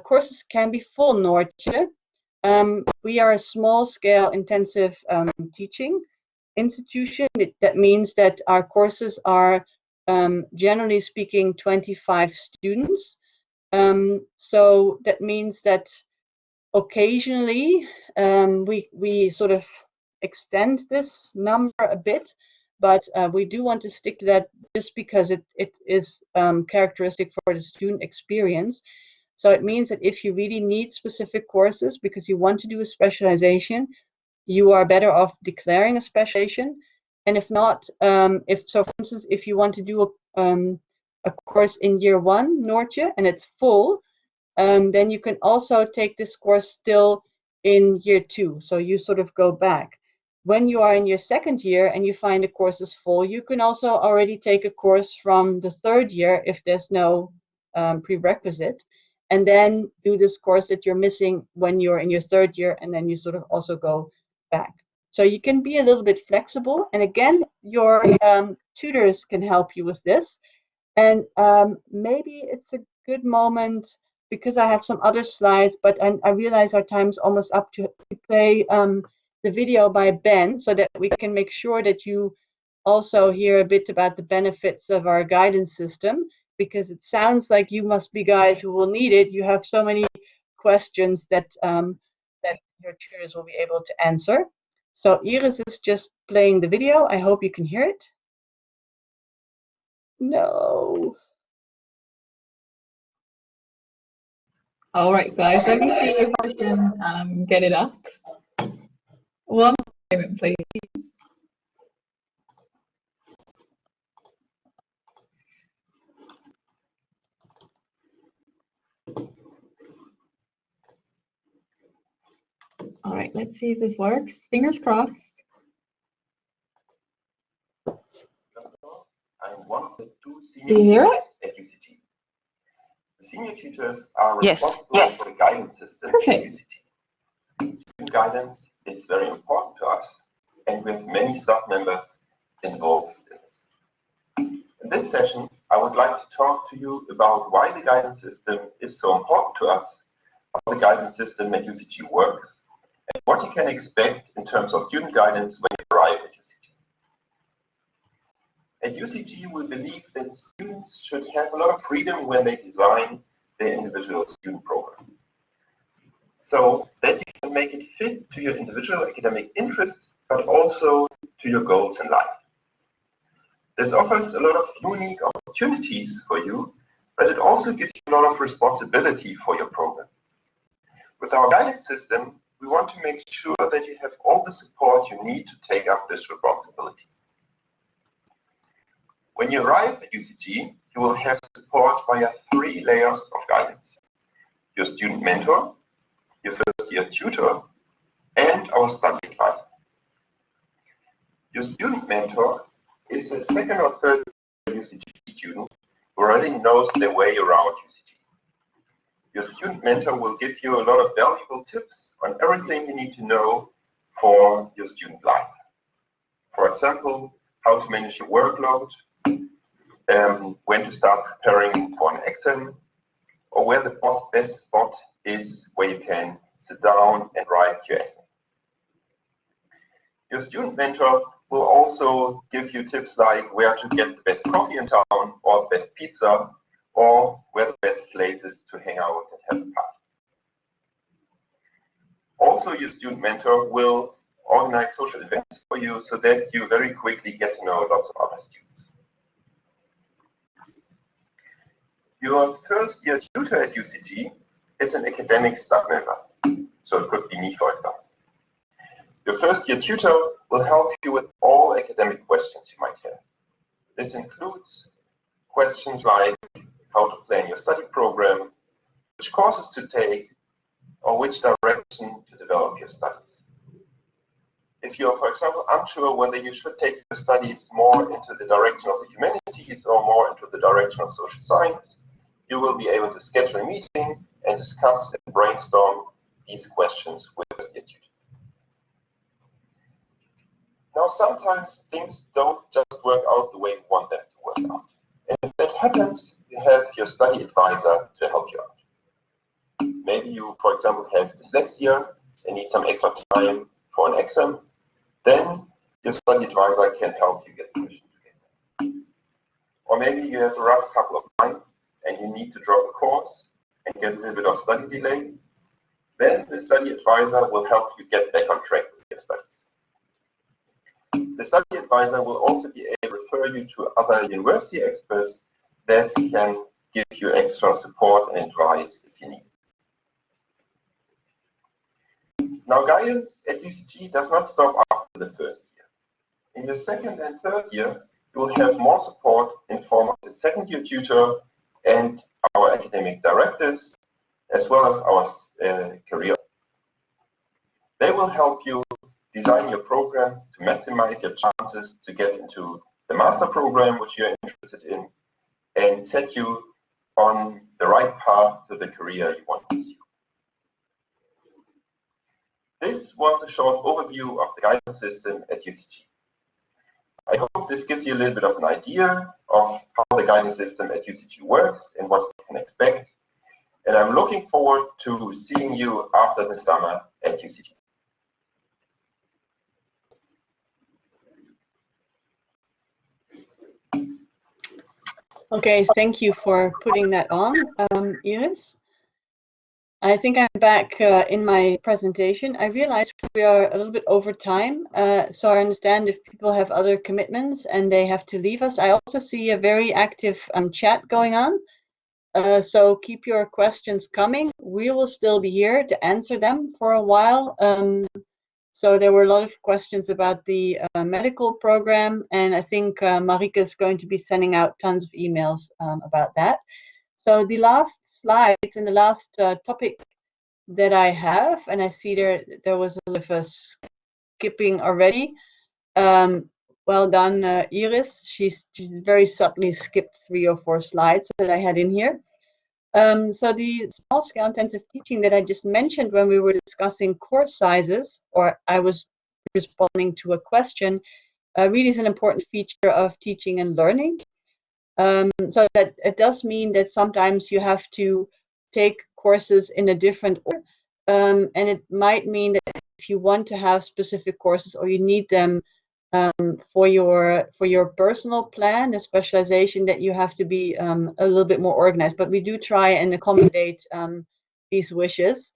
Speaker 2: Courses can be full, Noortje. We are a small-scale intensive teaching institution. That means that our courses are, generally speaking, 25 students. So that means that occasionally we sort of extend this number a bit, but we do want to stick to that just because it is characteristic for the student experience. So it means that if you really need specific courses because you want to do a specialization, you are better off declaring a specialization. And if not, for instance, if you want to do a course in year 1, Noortje, and it's full, then you can also take this course still in year 2. So you sort of go back. When you are in your 2nd year and you find the course is full, you can also already take a course from the 3rd year if there's no prerequisite, and then do this course that you're missing when you're in your 3rd year, and then you sort of also go back. So you can be a little bit flexible, and again, your tutors can help you with this. And maybe it's a good moment, because I have some other slides, but I realize our time's almost up, to play the video by Ben, so that we can make sure that you also hear a bit about the benefits of our guidance system, because it sounds like you must be guys who will need it. You have so many questions that that your tutors will be able to answer. So Iris is just playing the video. I hope you can hear it. No.
Speaker 5: All right, guys, let me see if I can get it up. One moment, please. All right, let's see if this works. Fingers crossed.
Speaker 6: I'm one of the 2
Speaker 5: Do you hear
Speaker 6: senior tutors at UCG. The senior tutors are responsible for the guidance system at UCG. Student guidance is very important to us, and we have many staff members involved in this. In this session, I would like to talk to you about why the guidance system is so important to us, how the guidance system at UCG works, and what you can expect in terms of student guidance when you arrive at UCG. At UCG, we believe that students should have a lot of freedom when they design their individual student program, so that you can make it fit to your individual academic interests, but also to your goals in life. This offers a lot of unique opportunities for you, but it also gives you a lot of responsibility for your program. With our guidance system, we want to make sure that you have all the support you need to take up this responsibility. When you arrive at UCG, you will have support via 3 layers of guidance: your student mentor, your 1st year tutor, and our study advisor. Your student mentor is a 2nd or 3rd year UCG student who already knows their way around UCG. Your student mentor will give you a lot of valuable tips on everything you need to know for your student life. For example, how to manage your workload, when to start preparing for an exam, or where the best spot is where you can sit down and write your essay. Your student mentor will also give you tips like where to get the best coffee in town, or the best pizza, or where the best places to hang out and have a party. Also, your student mentor will organize social events for you so that you very quickly get to know lots of other students. Your 1st year tutor at UCG is an academic staff member, so it could be me, for example. Your 1st year tutor will help you with all academic questions you might have. This includes questions like how to plan your study program, which courses to take, or which direction to develop your studies. If you're, for example, unsure whether you should take your studies more into the direction of the humanities or more into the direction of social science, you will be able to schedule a meeting and discuss and brainstorm these questions with your tutor. Now, sometimes things don't just work out the way you want them to work out. And if that happens, you have your study advisor to help you out. Maybe you, for example, have dyslexia and need some extra time for an exam. Then your study advisor can help you get the question together. Or maybe you have a rough couple of months and you need to drop a course and get a little bit of study delay. Then the study advisor will help you get back on track with your studies. The study advisor will also be able to refer you to other university experts that can give you extra support and advice if you need it. Now, guidance at UCG does not stop after the first year. In your second and third year, you will have more support in form of the second-year tutor and our academic directors, as well as our career. They will help you design your program to maximize your chances to get into the master program which you're interested in and set you on the right path to the career you want to pursue. This was a short overview of the guidance system at UCG. I hope this gives you a little bit of an idea of how the guidance system at UCG works and what you can expect. And I'm looking forward to seeing you after the summer at UCG.
Speaker 2: Okay, thank you for putting that on, Iris. I think I'm back in my presentation. I realize we are a little bit over time, so I understand if people have other commitments and they have to leave us. I also see a very active chat going on, so keep your questions coming. We will still be here to answer them for a while. So there were a lot of questions about the medical program, and I think Marika is going to be sending out tons of emails about that. So the last slides and the last topic that I have, and I see there was a little bit of skipping already. Well done, Iris. She's very subtly skipped 3 or 4 slides that I had in here. So the small-scale intensive teaching that I just mentioned when we were discussing course sizes, or I was responding to a question, really is an important feature of teaching and learning. So that it does mean that sometimes you have to take courses in a different order, and it might mean that if you want to have specific courses or you need them for your personal plan, a specialization, that you have to be a little bit more organized. But we do try and accommodate these wishes.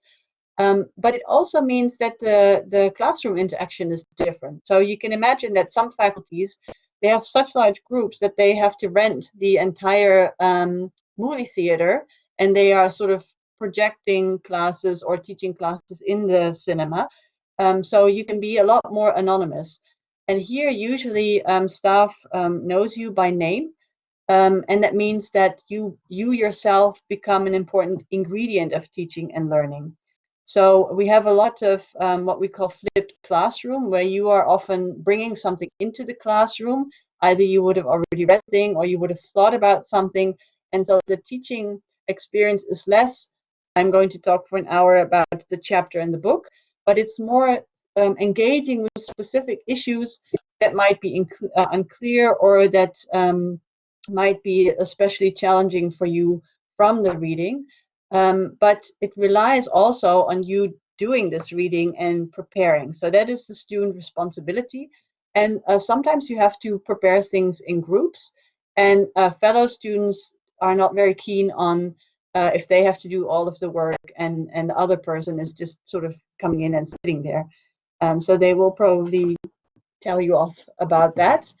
Speaker 2: But it also means that the classroom interaction is different. So you can imagine that some faculties, they have such large groups that they have to rent the entire movie theater, and they are sort of projecting classes or teaching classes in the cinema. So you can be a lot more anonymous. And here, usually, staff knows you by name, and that means that you yourself become an important ingredient of teaching and learning. So we have a lot of what we call flipped classroom, where you are often bringing something into the classroom. Either you would have already read something or you would have thought about something. And so the teaching experience is less, I'm going to talk for an hour about the chapter in the book, but it's more engaging with specific issues that might be unclear, or that might be especially challenging for you from the reading. But it relies also on you doing this reading and preparing. So that is the student responsibility. And sometimes you have to prepare things in groups, and fellow students are not very keen on if they have to do all of the work and the other person is just sort of coming in and sitting there. So they will probably tell you off about that.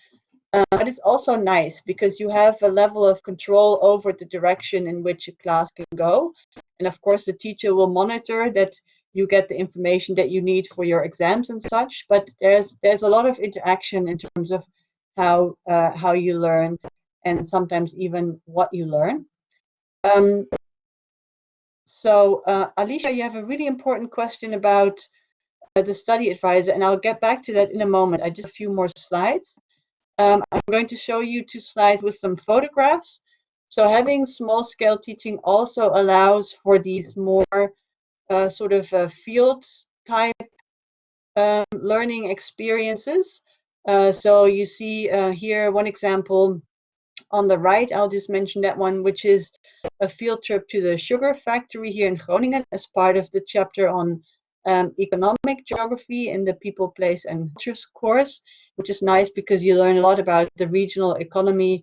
Speaker 2: But it's also nice because you have a level of control over the direction in which a class can go. And of course, the teacher will monitor that you get the information that you need for your exams and such. But there's a lot of interaction in terms of how you learn, and sometimes even what you learn. So Alicia, you have a really important question about the study advisor, and I'll get back to that in a moment. I just a few more slides. I'm going to show you 2 slides with some photographs. So having small-scale teaching also allows for these more sort of field type learning experiences. So you see here one example on the right. I'll just mention that one, which is a field trip to the sugar factory here in Groningen as part of the chapter on economic geography in the People, Place and Cultures course, which is nice because you learn a lot about the regional economy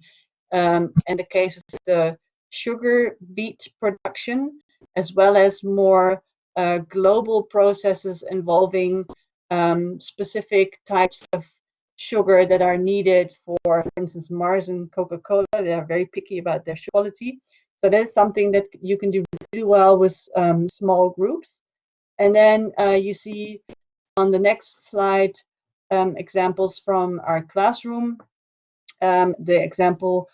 Speaker 2: and the case of the sugar beet production, as well as more global processes involving specific types of sugar that are needed for instance, Mars and Coca-Cola. They are very picky about their quality. So that's something that you can do really well with small groups. And then you see on the next slide examples from our classroom. The example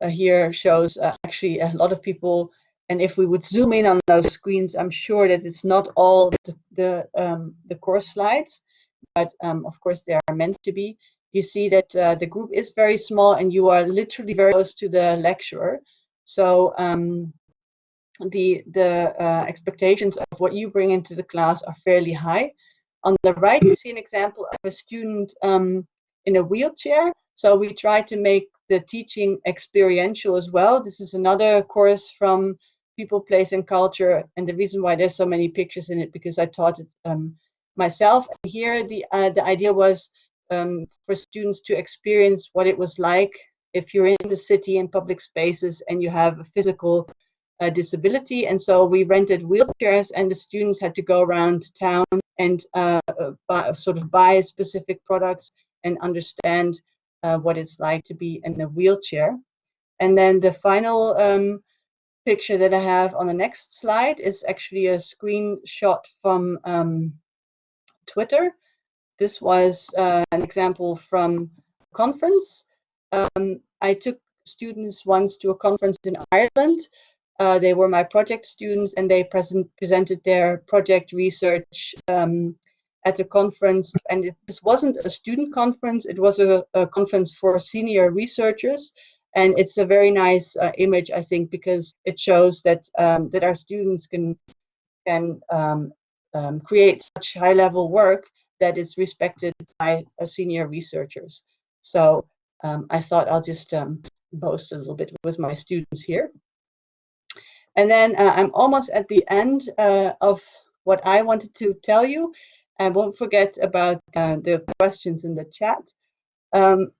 Speaker 2: here shows actually a lot of people, and if we would zoom in on those screens, I'm sure that it's not all the course slides, but of course they are meant to be. You see that the group is very small and you are literally very close to the lecturer. So the expectations of what you bring into the class are fairly high. On the right, you see an example of a student in a wheelchair. So we try to make the teaching experiential as well. This is another course from People, Place and Culture, and the reason why there's so many pictures in it because I taught it myself. Here the idea was for students to experience what it was like if you're in the city in public spaces and you have a physical disability. And so we rented wheelchairs and the students had to go around town and buy specific products and understand what it's like to be in a wheelchair. And then the final picture that I have on the next slide is actually a screenshot from Twitter. This was an example from a conference. I took students once to a conference in Ireland. They were my project students and they presented their project research at a conference. And this wasn't a student conference, it was a conference for senior researchers. And it's a very nice image, I think, because it shows that that our students can create such high-level work that is respected by senior researchers. So I thought I'll just boast a little bit with my students here. And then I'm almost at the end of what I wanted to tell you. I won't forget about the questions in the chat.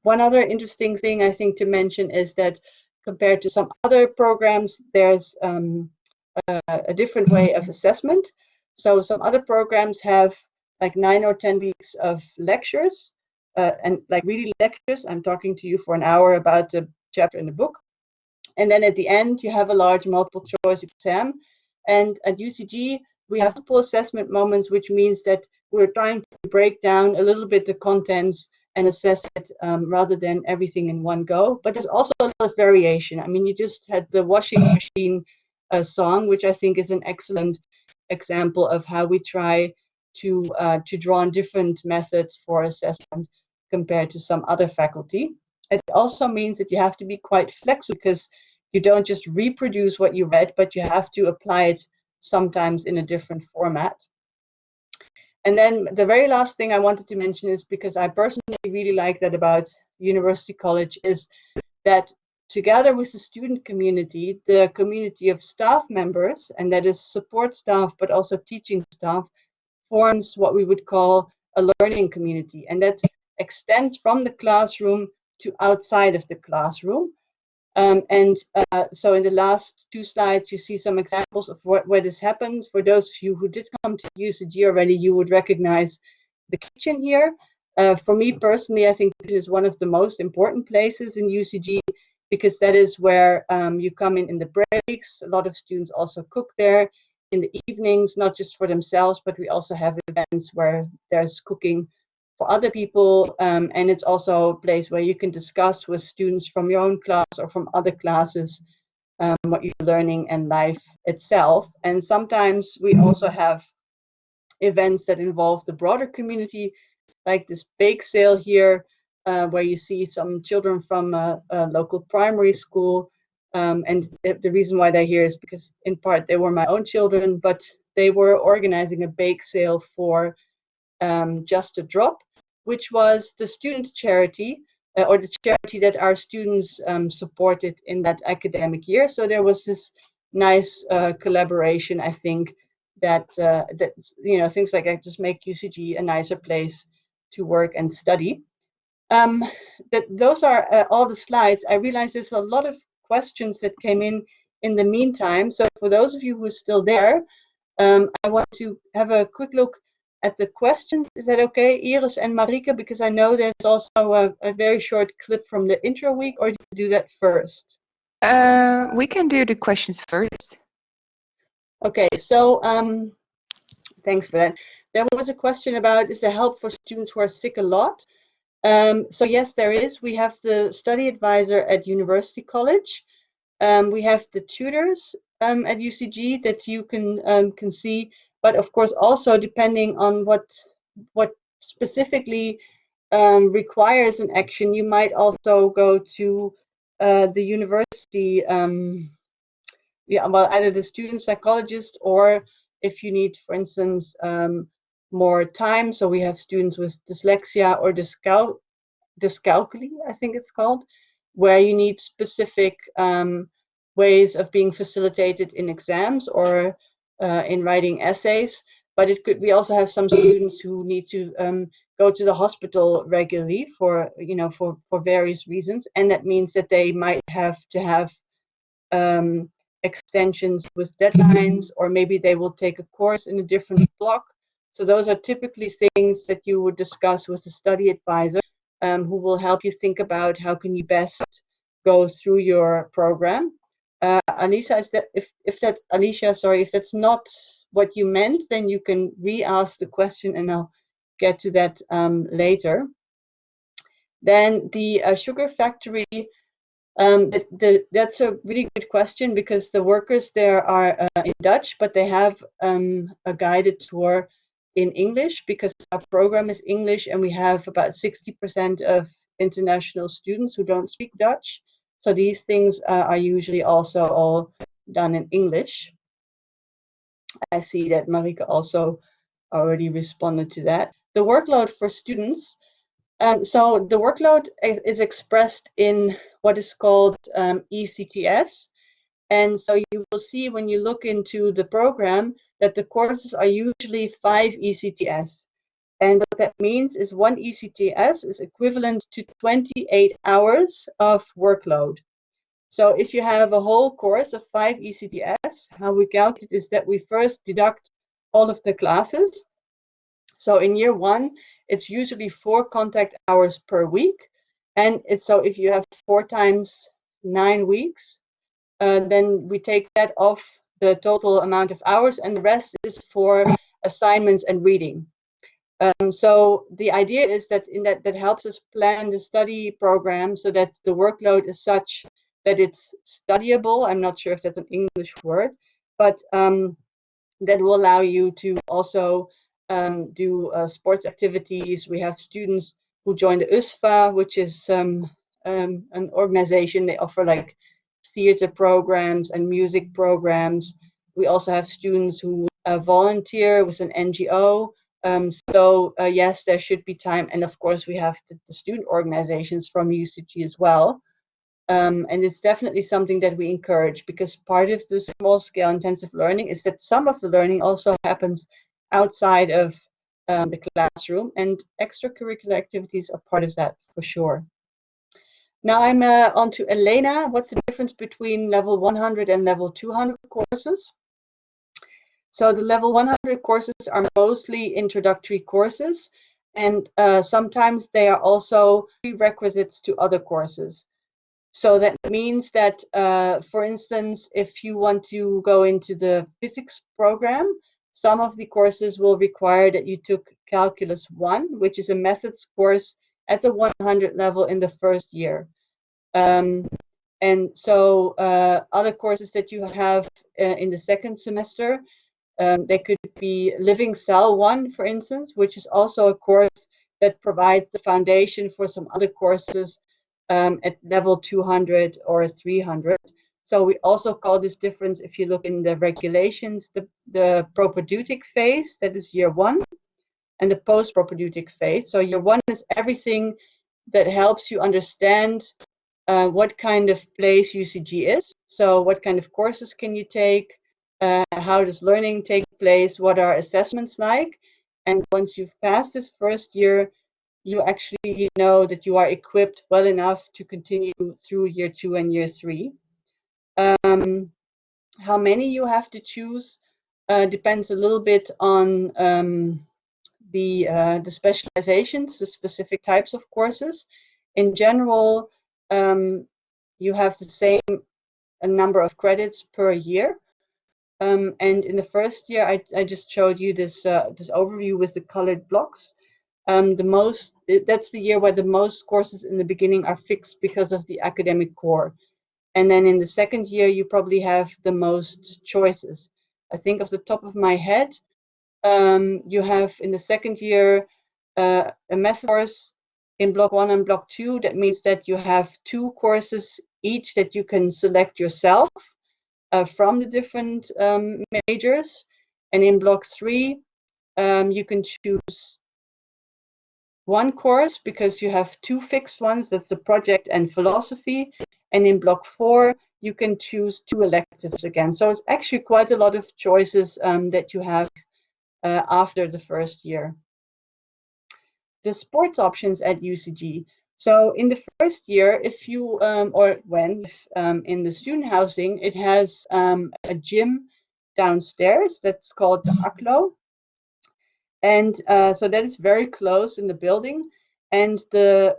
Speaker 2: One other interesting thing I think to mention is that compared to some other programs, there's a different way of assessment. So some other programs have like 9 or 10 weeks of lectures and like really lectures. I'm talking to you for an hour about the chapter in the book. And then at the end, you have a large multiple choice exam. And at UCG, we have multiple assessment moments, which means that we're trying to break down a little bit the contents and assess it rather than everything in one go. But there's also a lot of variation. I mean, you just had the washing machine song, which I think is an excellent example of how we try to draw on different methods for assessment compared to some other faculty. It also means that you have to be quite flexible because you don't just reproduce what you read, but you have to apply it sometimes in a different format. And then the very last thing I wanted to mention is, because I personally really like that about University College, is that together with the student community, the community of staff members, and that is support staff, but also teaching staff, forms what we would call a learning community. And that extends from the classroom to outside of the classroom. So in the last 2 slides, you see some examples of where this happens. For those of you who did come to UCG already, you would recognize the kitchen here. For me personally, I think it is one of the most important places in UCG because that is where you come in the breaks. A lot of students also cook there in the evenings, not just for themselves, but we also have events where there's cooking for other people, and it's also a place where you can discuss with students from your own class or from other classes what you're learning and life itself. And sometimes we also have events that involve the broader community, like this bake sale here, where you see some children from a local primary school. And the reason why they're here is because, in part, they were my own children, but they were organizing a bake sale for Just a Drop, which was the student charity, or the charity that our students supported in that academic year. So there was this nice collaboration, I think, that things like that just make UCG a nicer place to work and study. Those are all the slides. I realize there's a lot of questions that came in the meantime. So for those of you who are still there, I want to have a quick look at the questions. Is that okay, Iris and Marike? Because I know there's also a very short clip from the intro week, or do you do that first?
Speaker 1: We can do the questions first.
Speaker 2: Okay, so thanks for that. There was a question about, is there help for students who are sick a lot? So yes, there is. We have the study advisor at University College. We have the tutors at UCG that you can see, but of course also depending on what specifically requires an action, you might also go to the university, either the student psychologist, or if you need, for instance, more time. So we have students with dyslexia or dyscalculia, I think it's called, where you need specific ways of being facilitated in exams or in writing essays. But we also have some students who need to go to the hospital regularly for various reasons, and that means that they might have to have extensions with deadlines, or maybe they will take a course in a different block. So those are typically things that you would discuss with a study advisor, who will help you think about how can you best go through your program. Alicia, if that's not what you meant, then you can re-ask the question, and I'll get to that later. Then the sugar factory. That's a really good question, because the workers there are in Dutch, but they have a guided tour in English, because our program is English, and we have about 60% of international students who don't speak Dutch. So these things are usually also all done in English. I see that Marike also already responded to that. The workload for students. So the workload is expressed in what is called ECTS. And so you will see when you look into the program that the courses are usually 5 ECTS. And what that means is 1 ECTS is equivalent to 28 hours of workload. So if you have a whole course of 5 ECTS, how we calculate is that we first deduct all of the classes. So in year 1, it's usually 4 contact hours per week. And so if you have 4 times 9 weeks, then we take that off the total amount of hours, and the rest is for assignments and reading. So the idea is that that helps us plan the study program so that the workload is such that it's studyable. I'm not sure if that's an English word, but that will allow you to also do sports activities. We have students who join the USFA, which is an organization. They offer like theater programs and music programs. We also have students who volunteer with an NGO. Yes, there should be time. And of course, we have the student organizations from UCG as well. And it's definitely something that we encourage, because part of the small-scale intensive learning is that some of the learning also happens outside of the classroom, and extracurricular activities are part of that for sure. Now I'm on to Elena. What's the difference between level 100 and level 200 courses? So the level 100 courses are mostly introductory courses, and sometimes they are also prerequisites to other courses. So that means that, for instance, if you want to go into the physics program, some of the courses will require that you took Calculus 1, which is a methods course at the 100 level in the first year. And so other courses that you have in the second semester There could be Living Cell 1, for instance, which is also a course that provides the foundation for some other courses at level 200 or 300. So we also call this difference, if you look in the regulations, the propedeutic phase, that is year 1, and the post-propedeutic phase. So year 1 is everything that helps you understand what kind of place UCG is. So what kind of courses can you take? How does learning take place? What are assessments like? And once you've passed this first year, you actually know that you are equipped well enough to continue through year 2 and year 3. How many you have to choose depends a little bit on the specializations, the specific types of courses. In general, you have the same number of credits per year. And in the first year, I just showed you this this overview with the colored blocks. That's the year where the most courses in the beginning are fixed because of the academic core. And then in the second year, you probably have the most choices. I think off the top of my head, you have in the second year a method course in block 1 and block 2. That means that you have 2 courses each that you can select yourself from the different majors. And in block 3, you can choose 1 course because you have 2 fixed ones. That's the project and philosophy. And in block 4, you can choose 2 electives again. So it's actually quite a lot of choices that you have after the first year. The sports options at UCG. So in the first year, if you, or when in the student housing, it has a gym downstairs that's called the ACLO. And so that is very close in the building. And the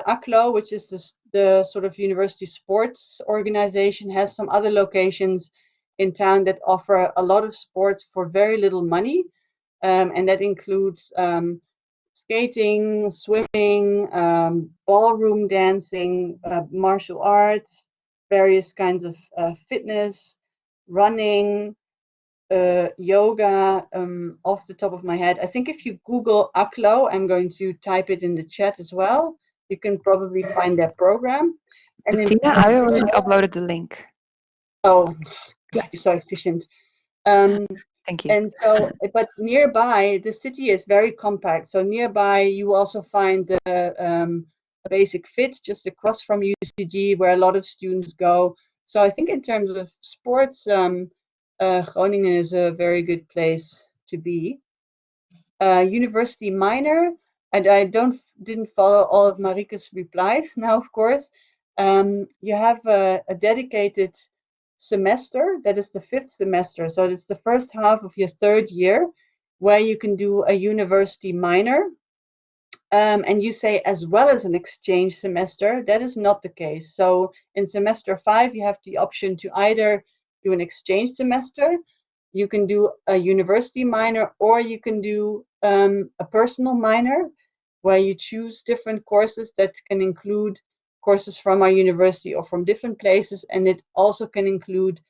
Speaker 2: ACLO, which is the sort of university sports organization, has some other locations in town that offer a lot of sports for very little money. And that includes skating, swimming, ballroom dancing, martial arts, various kinds of fitness, running, yoga. Off the top of my head, I think if you Google ACLO, I'm going to type it in the chat as well, you can probably find that program. And
Speaker 1: Bettina, I already uploaded the link.
Speaker 2: Oh, God, you're so efficient.
Speaker 1: Thank you.
Speaker 2: And so, but nearby, the city is very compact. So nearby, you also find the Basic Fit just across from UCG, where a lot of students go. So I think in terms of sports, Groningen is a very good place to be. University minor, and I didn't follow all of Marike's replies now, of course. You have a dedicated semester, that is the 5th semester. So it's the first half of your 3rd year where you can do a university minor. And you say as well as an exchange semester. That is not the case. So in semester 5, you have the option to either do an exchange semester, you can do a university minor, or you can do a personal minor where you choose different courses that can include courses from our university or from different places, and it also can include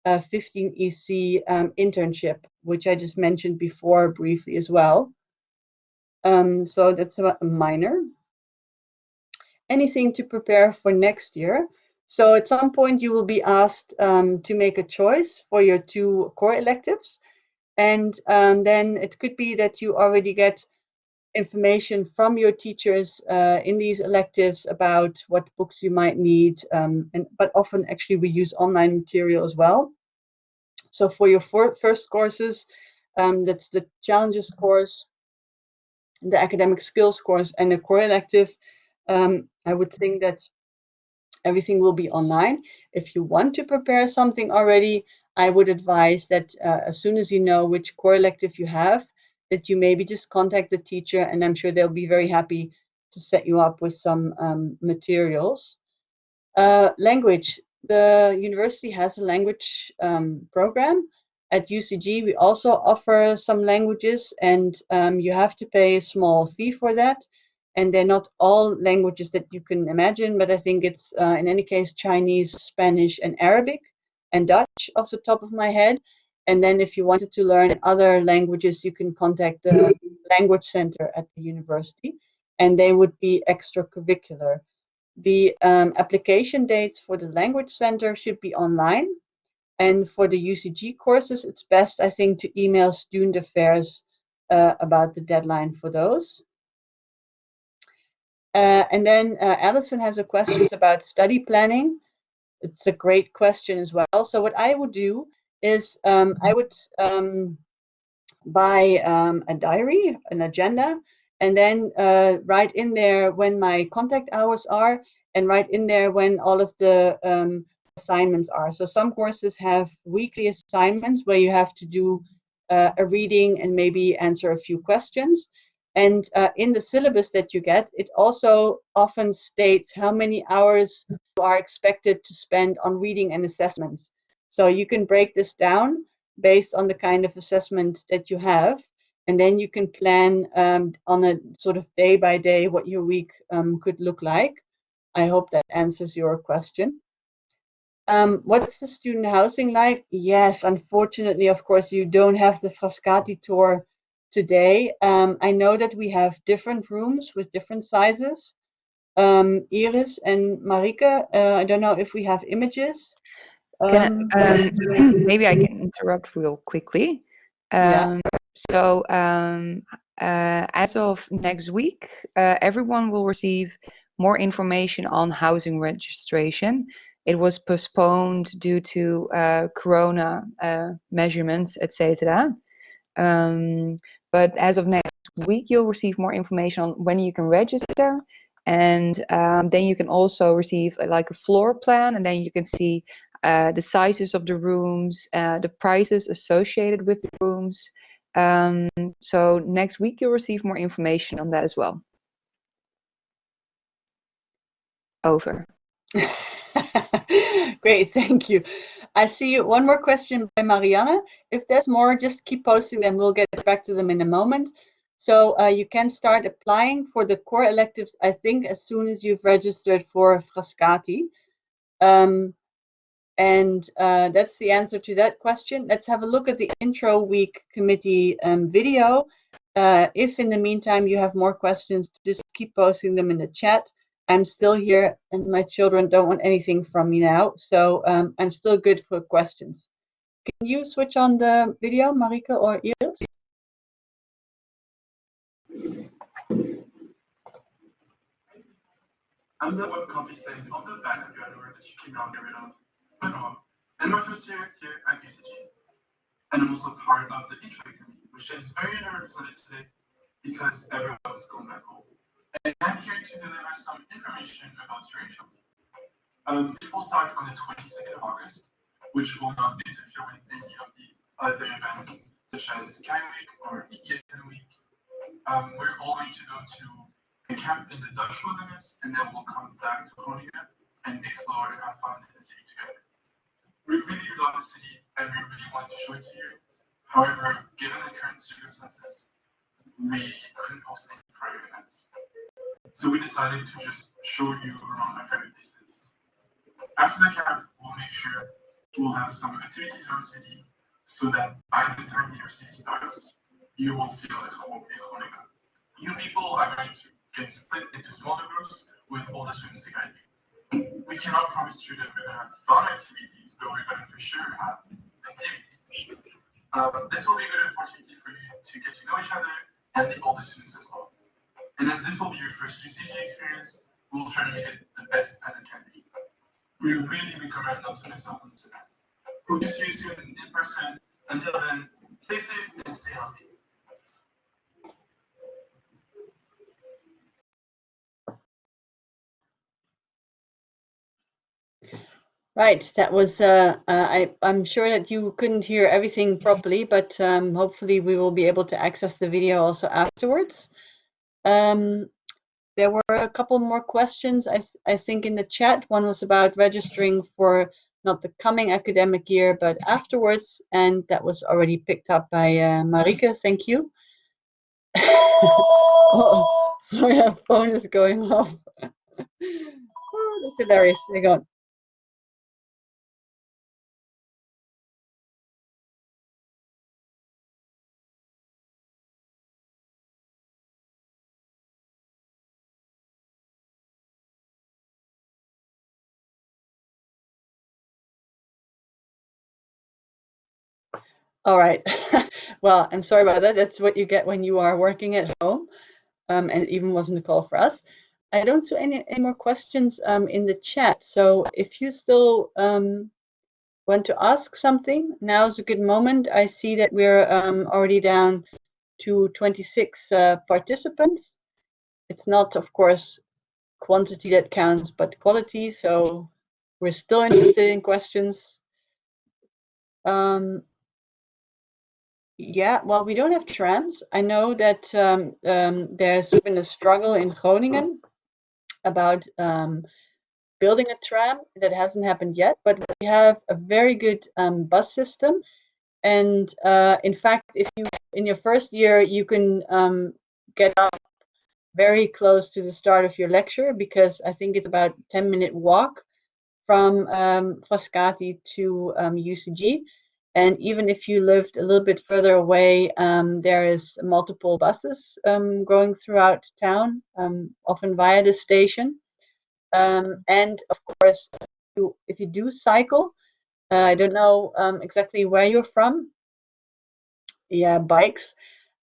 Speaker 2: a 15 EC internship, which I just mentioned before briefly as well. So that's a minor. Anything to prepare for next year. So at some point you will be asked to make a choice for your 2 core electives, and then it could be that you already get information from your teachers in these electives about what books you might need, but often actually we use online material as well. So for your first courses, that's the Challenges course, the Academic Skills course, and the core elective, I would think that everything will be online. If you want to prepare something already, I would advise that as soon as you know which core elective you have, that you maybe just contact the teacher, and I'm sure they'll be very happy to set you up with some materials. Language. The university has a language program. At UCG, we also offer some languages, and you have to pay a small fee for that. And they're not all languages that you can imagine, but I think it's, in any case, Chinese, Spanish, and Arabic, and Dutch off the top of my head. And then if you wanted to learn other languages, you can contact the language center at the university, and they would be extracurricular. The application dates for the language center should be online. And for the UCG courses, it's best, I think, to email student affairs about the deadline for those. And then Alison has a question about study planning. It's a great question as well. So what I would do is I would buy a diary, an agenda, and then write in there when my contact hours are, and write in there when all of the assignments are. So some courses have weekly assignments where you have to do a reading and maybe answer a few questions. And in the syllabus that you get, it also often states how many hours you are expected to spend on reading and assessments. So you can break this down based on the kind of assessment that you have, and then you can plan on a sort of day by day what your week could look like. I hope that answers your question. What's the student housing like? Yes, unfortunately, of course, you don't have the Frascati tour today. I know that we have different rooms with different sizes. Iris and Marika, I don't know if we have images.
Speaker 1: Maybe I can interrupt real quickly.
Speaker 2: Yeah.
Speaker 1: So as of next week, everyone will receive more information on housing registration. It was postponed due to corona measurements, etc. But as of next week, you'll receive more information on when you can register, and then you can also receive like a floor plan, and then you can see the sizes of the rooms, the prices associated with the rooms. So next week you'll receive more information on that as well. Over.
Speaker 2: Great, thank you. I see one more question by Marianne. If there's more, just keep posting them. We'll get back to them in a moment. So you can start applying for the core electives, I think, as soon as you've registered for Frascati. And that's the answer to that question. Let's have a look at the intro week committee video. If in the meantime you have more questions, just keep posting them in the chat. I'm still here and my children don't want anything from me now, so I'm still good for questions. Can you switch on the video, Marika or Iris?
Speaker 7: I'm the web copy stamp on the back of your underwear that you can now get rid of. And my first year here at UCG. And I'm also part of the intro committee, which is very underrepresented today because everyone's gone back home. And I'm here to deliver some information about your intro. It will start on the 22nd of August, which will not interfere with any of the other events, such as Sky Week or ESN Week. We're all going to go to a camp in the Dutch wilderness, and then we'll come back to Groningen and explore and have fun in the city together. We really love the city, and we really want to show it to you. However, given the current circumstances, we couldn't host any private events. So we decided to just show you around our favorite places. After the camp, we'll make sure we'll have some activities around the city so that by the time your city starts, you will feel at home in Groningen. You people are going to get split into smaller groups with all the students to guide you. We cannot promise you that we're going to have fun activities, but we're going to for sure have activities. This will be a good opportunity for you to get to know each other and the older students as well. And as this will be your first UCG experience, we'll try to make it the best as it can be. We really recommend not to miss out on this event. Hope to see you soon in person. Until then, stay safe and stay healthy.
Speaker 2: Right, that was, I'm sure that you couldn't hear everything properly, but hopefully we will be able to access the video also afterwards. There were a couple more questions, I think, in the chat. One was about registering for not the coming academic year, but afterwards, and that was already picked up by Marika. Thank you. Oh, sorry, our phone is going off. Oh, that's hilarious. Hang on. All right. Well, I'm sorry about that. That's what you get when you are working at home. And it even wasn't a call for us. I don't see any more questions in the chat. So if you still want to ask something, now is a good moment. I see that we're already down to 26 participants. It's not, of course, quantity that counts, but quality. So we're still interested in questions. Yeah, well, we don't have trams. I know that there's been a struggle in Groningen about building a tram. That hasn't happened yet, but we have a very good bus system. And in fact, if you in your first year, you can get up very close to the start of your lecture, because I think it's about 10-minute walk from Frascati to UCG. And even if you lived a little bit further away, there is multiple buses going throughout town, often via the station. And of course, if you do cycle, I don't know exactly where you're from. Yeah, bikes.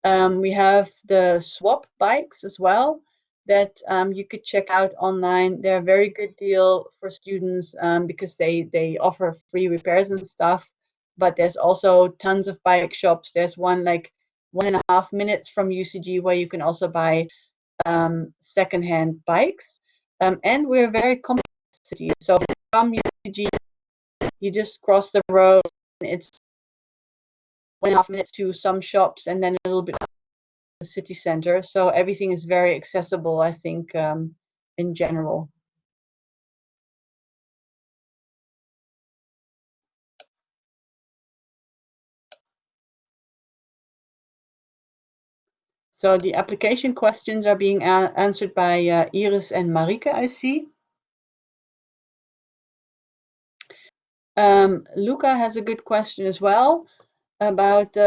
Speaker 2: We have the swap bikes as well that you could check out online. They're a very good deal for students because they offer free repairs and stuff. But there's also tons of bike shops. There's one like 1.5 minutes from UCG where you can also buy secondhand bikes. And we're a very compact city. So from UCG, you just cross the road. And it's 1.5 minutes to some shops, and then a little bit the city center. So everything is very accessible, I think, in general. So the application questions are being answered by Iris and Marika, I see. Luca has a good question as well about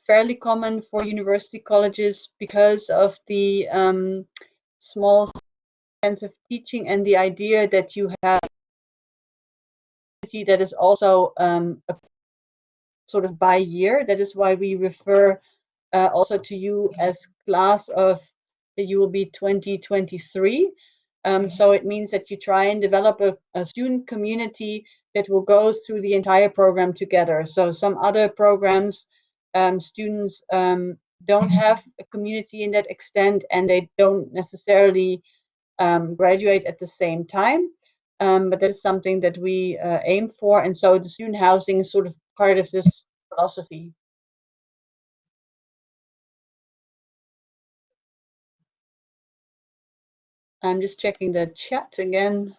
Speaker 2: fairly common for university colleges because of the small sense of teaching and the idea that you have that is also a sort of by year. That is why we refer also to you as class of, you will be 2023. So it means that you try and develop a student community that will go through the entire program together. So some other programs, students don't have a community in that extent, and they don't necessarily graduate at the same time. But that is something that we aim for. And so the student housing is sort of part of this philosophy. I'm just checking the chat again.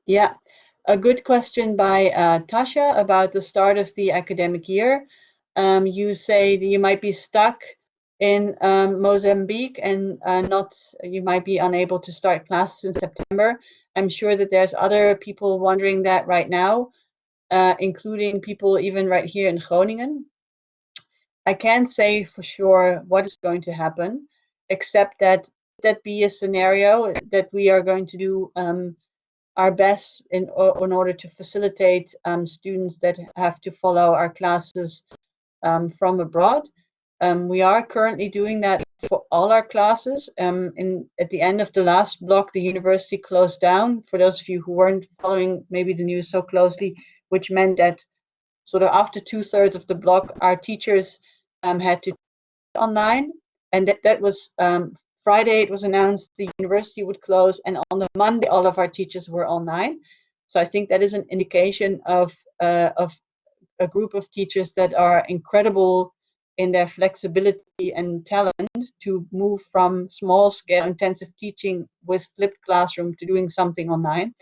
Speaker 2: Yeah, a good question by Tasha about the start of the academic year. You say that you might be stuck in Mozambique and you might be unable to start classes in September. I'm sure that there's other people wondering that right now, including people even right here in Groningen. I can't say for sure what is going to happen, except that be a scenario that we are going to do our best in order to facilitate students that have to follow our classes from abroad. We are currently doing that for all our classes. At the end of the last block, the university closed down, for those of you who weren't following maybe the news so closely, which meant that sort of after 2/3 of the block, our teachers had to online, and that was Friday. It was announced the university would close, and on the Monday, all of our teachers were online. So I think that is an indication of a group of teachers that are incredible in their flexibility and talent to move from small-scale intensive teaching with flipped classroom to doing something online.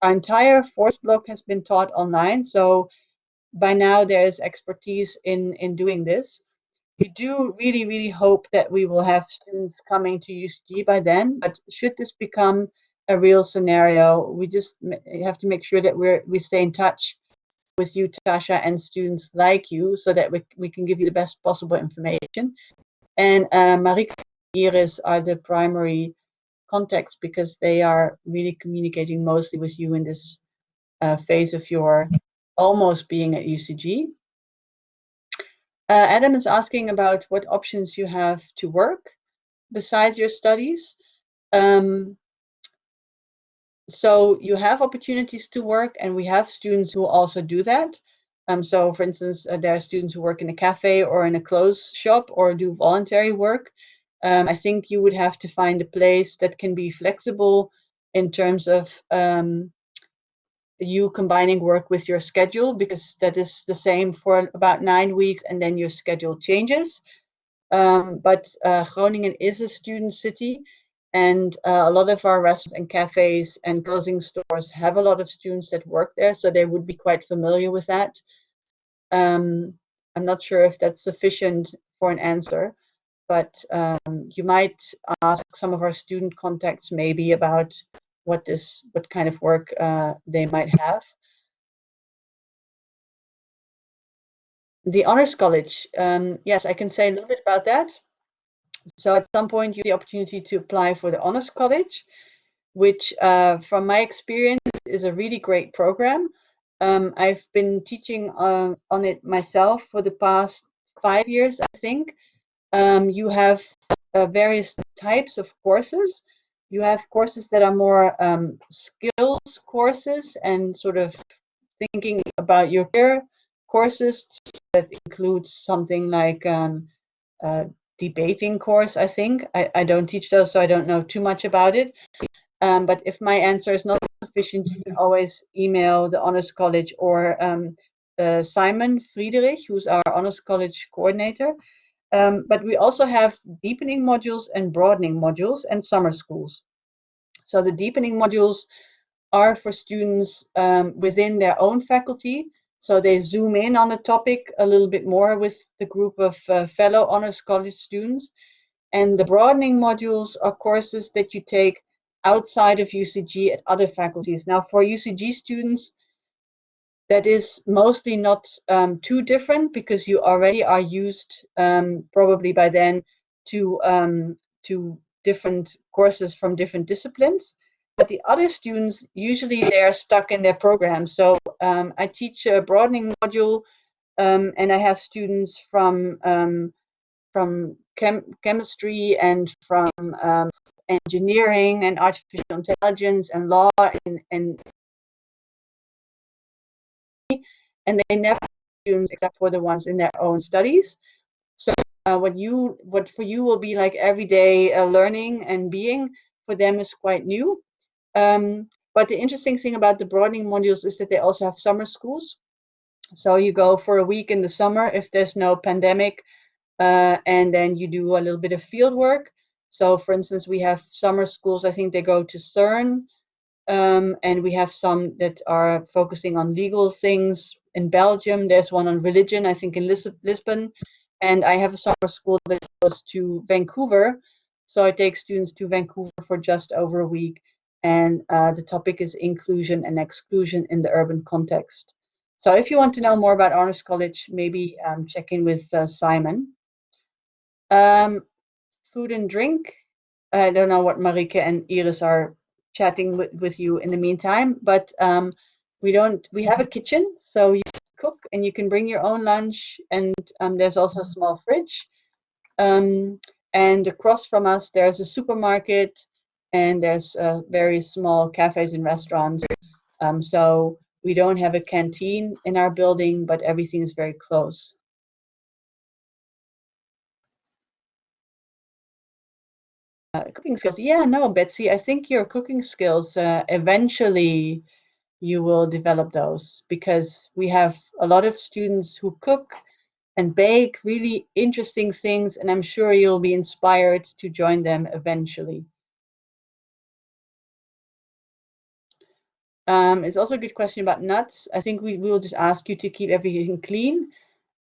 Speaker 2: Our entire fourth block has been taught online, so by now there is expertise in doing this. We do really, really hope that we will have students coming to UCG by then, but should this become a real scenario, we just have to make sure that we stay in touch with you, Tasha, and students like you, so that we can give you the best possible information. And Marika Iris are the primary contacts because they are really communicating mostly with you in this phase of your almost being at UCG. Adam is asking about what options you have to work besides your studies. So you have opportunities to work, and we have students who also do that. So for instance, there are students who work in a cafe or in a clothes shop or do voluntary work. I think you would have to find a place that can be flexible in terms of you combining work with your schedule, because that is the same for about 9 weeks and then your schedule changes. But Groningen is a student city, and a lot of our restaurants and cafes and clothing stores have a lot of students that work there, so they would be quite familiar with that. I'm not sure if that's sufficient for an answer, but you might ask some of our student contacts maybe about what kind of work they might have. The Honors College, yes, I can say a little bit about that. So at some point you have the opportunity to apply for the Honors College, which from my experience is a really great program. I've been teaching on it myself for the past 5 years, I think. You have various types of courses. You have courses that are more skills courses and sort of thinking about your career courses that includes something like debating course, I think. I don't teach those, so I don't know too much about it. But if my answer is not sufficient, you can always email the Honors College or Simon Friedrich, who's our Honors College coordinator. But we also have deepening modules and broadening modules and summer schools. So the deepening modules are for students within their own faculty. So they zoom in on a topic a little bit more with the group of fellow Honors College students. And the broadening modules are courses that you take outside of UCG at other faculties. Now, for UCG students, that is mostly not too different because you already are used probably by then to different courses from different disciplines. But the other students, usually they are stuck in their program. So I teach a broadening module, and I have students from chemistry and from engineering and artificial intelligence and law and they never have students except for the ones in their own studies. So what for you will be like everyday learning and being, for them is quite new. But the interesting thing about the broadening modules is that they also have summer schools. So you go for a week in the summer if there's no pandemic, and then you do a little bit of field work. So for instance, we have summer schools, I think they go to CERN, and we have some that are focusing on legal things in Belgium. There's one on religion, I think, in Lisbon. And I have a summer school that goes to Vancouver. So I take students to Vancouver for just over a week. And the topic is inclusion and exclusion in the urban context. So if you want to know more about Honors College, maybe check in with Simon. Food and drink. I don't know what Marike and Iris are chatting with you in the meantime, but we have a kitchen, so you can cook and you can bring your own lunch, and there's also a small fridge. And across from us, there's a supermarket, and there's various small cafes and restaurants. So we don't have a canteen in our building, but everything is very close. Cooking skills. Yeah, no, Betsy, I think your cooking skills, eventually you will develop those, because we have a lot of students who cook and bake really interesting things, and I'm sure you'll be inspired to join them eventually. It's also a good question about nuts. I think we will just ask you to keep everything clean.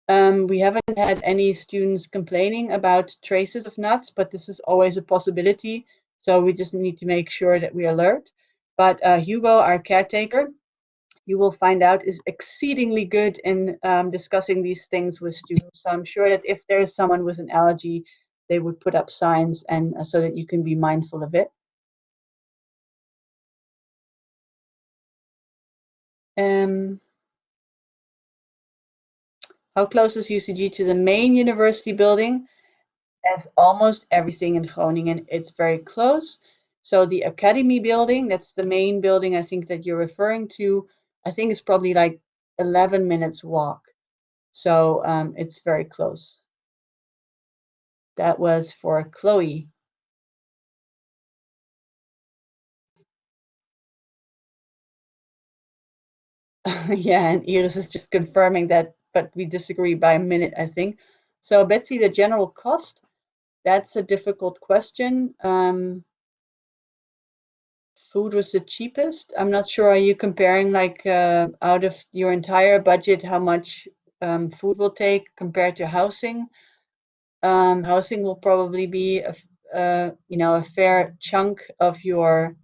Speaker 2: We haven't had any students complaining about traces of nuts, but this is always a possibility. So we just need to make sure that we alert. But Hugo, our caretaker, you will find out, is exceedingly good in discussing these things with students. So I'm sure that if there is someone with an allergy, they would put up signs, and so that you can be mindful of it. How close is UCG to the main university building? As almost everything in Groningen, it's very close. So the academy building, that's the main building I think that you're referring to, I think it's probably like 11 minutes walk. So it's very close. That was for Chloe. Yeah, and Iris is just confirming that, but we disagree by a minute, I think. So Betsy, the general cost, that's a difficult question. Food was the cheapest. I'm not sure. Are you comparing like out of your entire budget, how much food will take compared to housing? Housing will probably be a fair chunk of your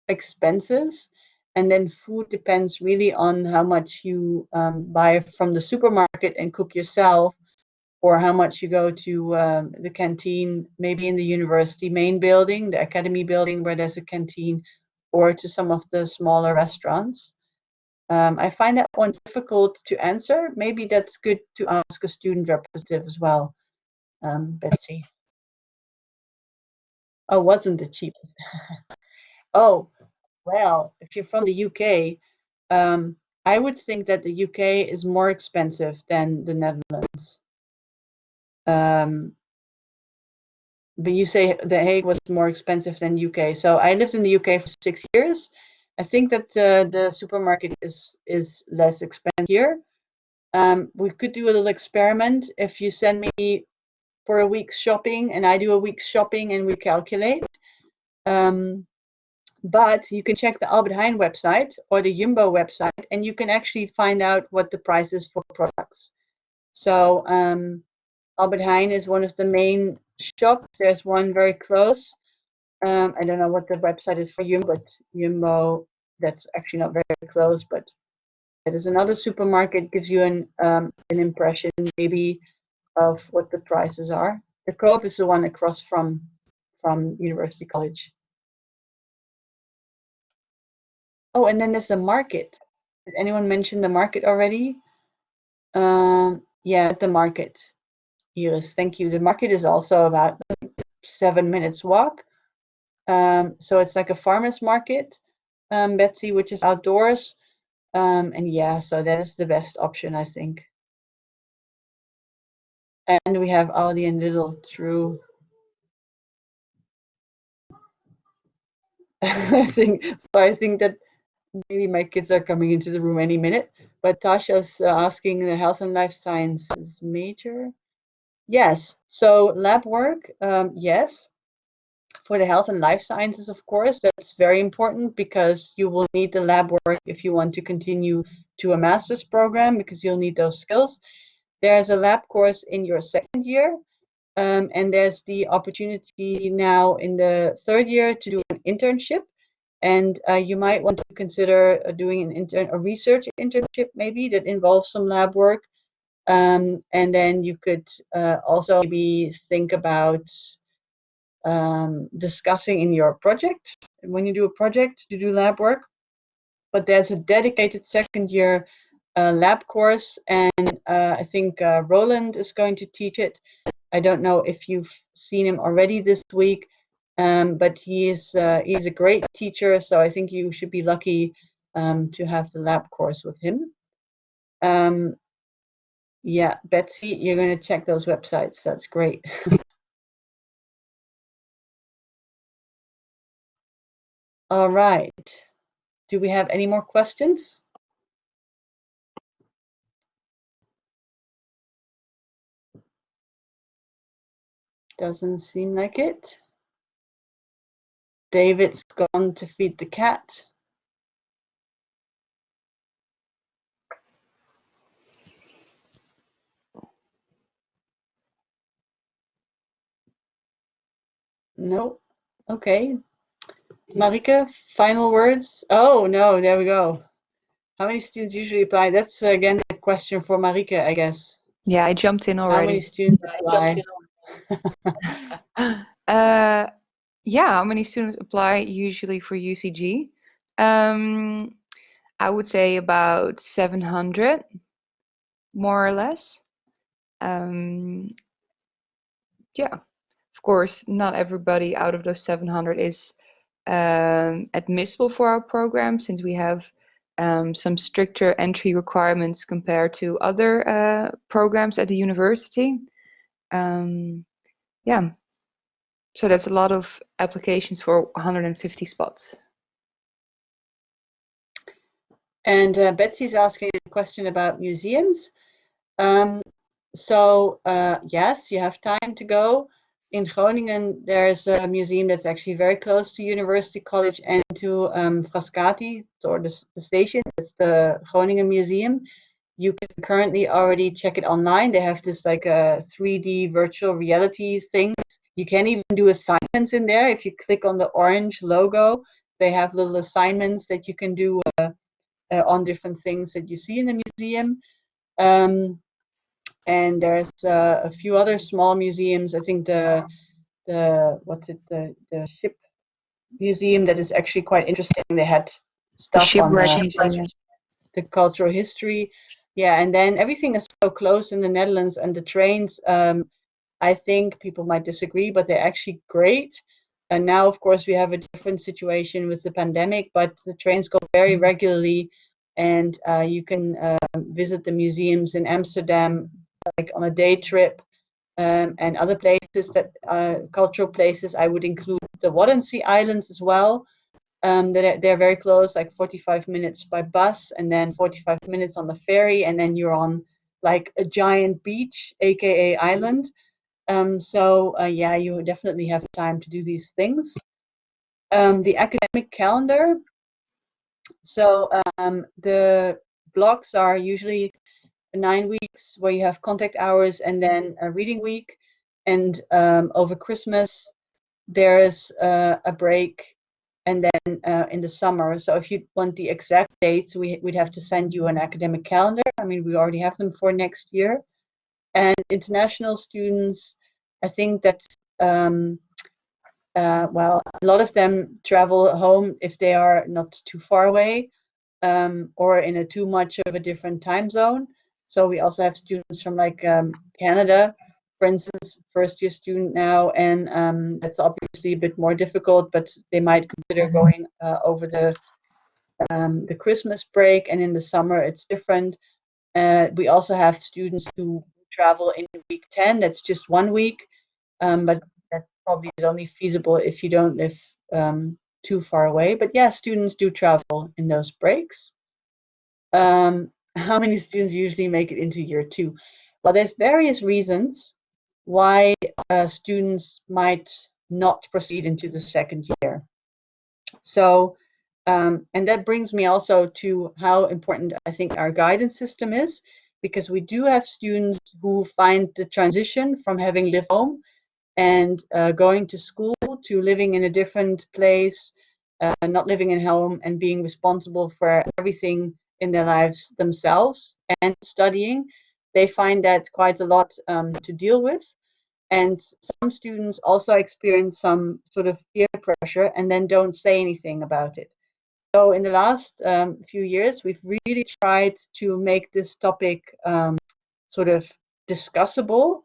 Speaker 2: expenses, and then food depends really on how much you buy from the supermarket and cook yourself, or how much you go to the canteen, maybe in the university main building, the academy building where there's a canteen, or to some of the smaller restaurants. I find that one difficult to answer. Maybe that's good to ask a student representative as well, Betsy. Oh, wasn't the cheapest. Oh, well, if you're from the UK, I would think that the UK is more expensive than the Netherlands. But you say The Hague was more expensive than UK. So I lived in the UK for 6 years. I think that the supermarket is less expensive here. We could do a little experiment. If you send me for a week's shopping and I do a week's shopping and we calculate. But you can check the Albert Heijn website or the Jumbo website, and you can actually find out what the price is for products. So Albert Heijn is one of the main shops. There's one very close. I don't know what the website is for Jumbo, but Jumbo, that's actually not very close, but there's another supermarket, gives you an impression maybe of what the prices are. The Co-op is the one across from University College. Oh, and then there's the market. Did anyone mention the market already? Yeah, the market. Iris, thank you. The market is also about 7 minutes walk. So it's like a farmer's market, Betsy, which is outdoors. And yeah, so that is the best option, I think. And we have Aldi and Lidl, true. I think that maybe my kids are coming into the room any minute. But Tasha's asking the health and life sciences major. Yes, so lab work, yes. For the health and life sciences, of course, that's very important because you will need the lab work if you want to continue to a master's program, because you'll need those skills. There's a lab course in your second year, and there's the opportunity now in the third year to do an internship. And you might want to consider doing a research internship maybe that involves some lab work. And then you could also maybe think about discussing in your project, when you do a project, to do lab work. But there's a dedicated second year lab course, and I think Roland is going to teach it. I don't know if you've seen him already this week, but he's a great teacher, so I think you should be lucky to have the lab course with him. Yeah, Betsy, you're going to check those websites. That's great. All right. Do we have any more questions? Doesn't seem like it. David's gone to feed the cat. No. Okay. Marike, final words? Oh, no, there we go. How many students usually apply? That's again a question for Marike, I guess.
Speaker 1: Yeah, I jumped in already.
Speaker 2: How many students apply?
Speaker 1: Yeah, how many students apply usually for UCG? I would say about 700, more or less. Yeah, of course, not everybody out of those 700 is admissible for our program, since we have some stricter entry requirements compared to other programs at the university. Yeah, so that's a lot of applications for 150 spots.
Speaker 2: And Betsy's asking a question about museums. Yes, you have time to go. In Groningen, there's a museum that's actually very close to University College and to Frascati, or the station. It's the Groningen Museum. You can currently already check it online. They have this like a 3D virtual reality thing. You can even do assignments in there. If you click on the orange logo, they have little assignments that you can do on different things that you see in the museum. And there's a few other small museums. I think the ship museum that is actually quite interesting. They had stuff on the cultural history. Yeah, and then everything is so close in the Netherlands, and the trains, I think people might disagree, but they're actually great. And now, of course, we have a different situation with the pandemic, but the trains go very regularly, and you can visit the museums in Amsterdam, like on a day trip, and other places that cultural places. I would include the Waddenzee Islands as well. They're very close, like 45 minutes by bus, and then 45 minutes on the ferry, and then you're on like a giant beach, aka island. Yeah, you definitely have time to do these things. The academic calendar. So the blocks are usually 9 weeks where you have contact hours and then a reading week. And over Christmas, there is a break, and then in the summer. So if you want the exact dates, we'd have to send you an academic calendar. I mean, we already have them for next year. And international students, I think that, well, a lot of them travel home if they are not too far away, or in a too much of a different time zone. So we also have students from like Canada, for instance, first year student now, and that's obviously a bit more difficult, but they might consider going over the Christmas break, and in the summer it's different. We also have students who travel in week 10. That's just 1 week, but that probably is only feasible if you don't live too far away. But yeah, students do travel in those breaks. How many students usually make it into year 2? Well, there's various reasons why students might not proceed into the second year. So, and that brings me also to how important I think our guidance system is, because we do have students who find the transition from having lived home and going to school to living in a different place, not living at home and being responsible for everything in their lives themselves and studying. They find that quite a lot to deal with. And some students also experience some sort of peer pressure and then don't say anything about it. So in the last few years, we've really tried to make this topic sort of discussable.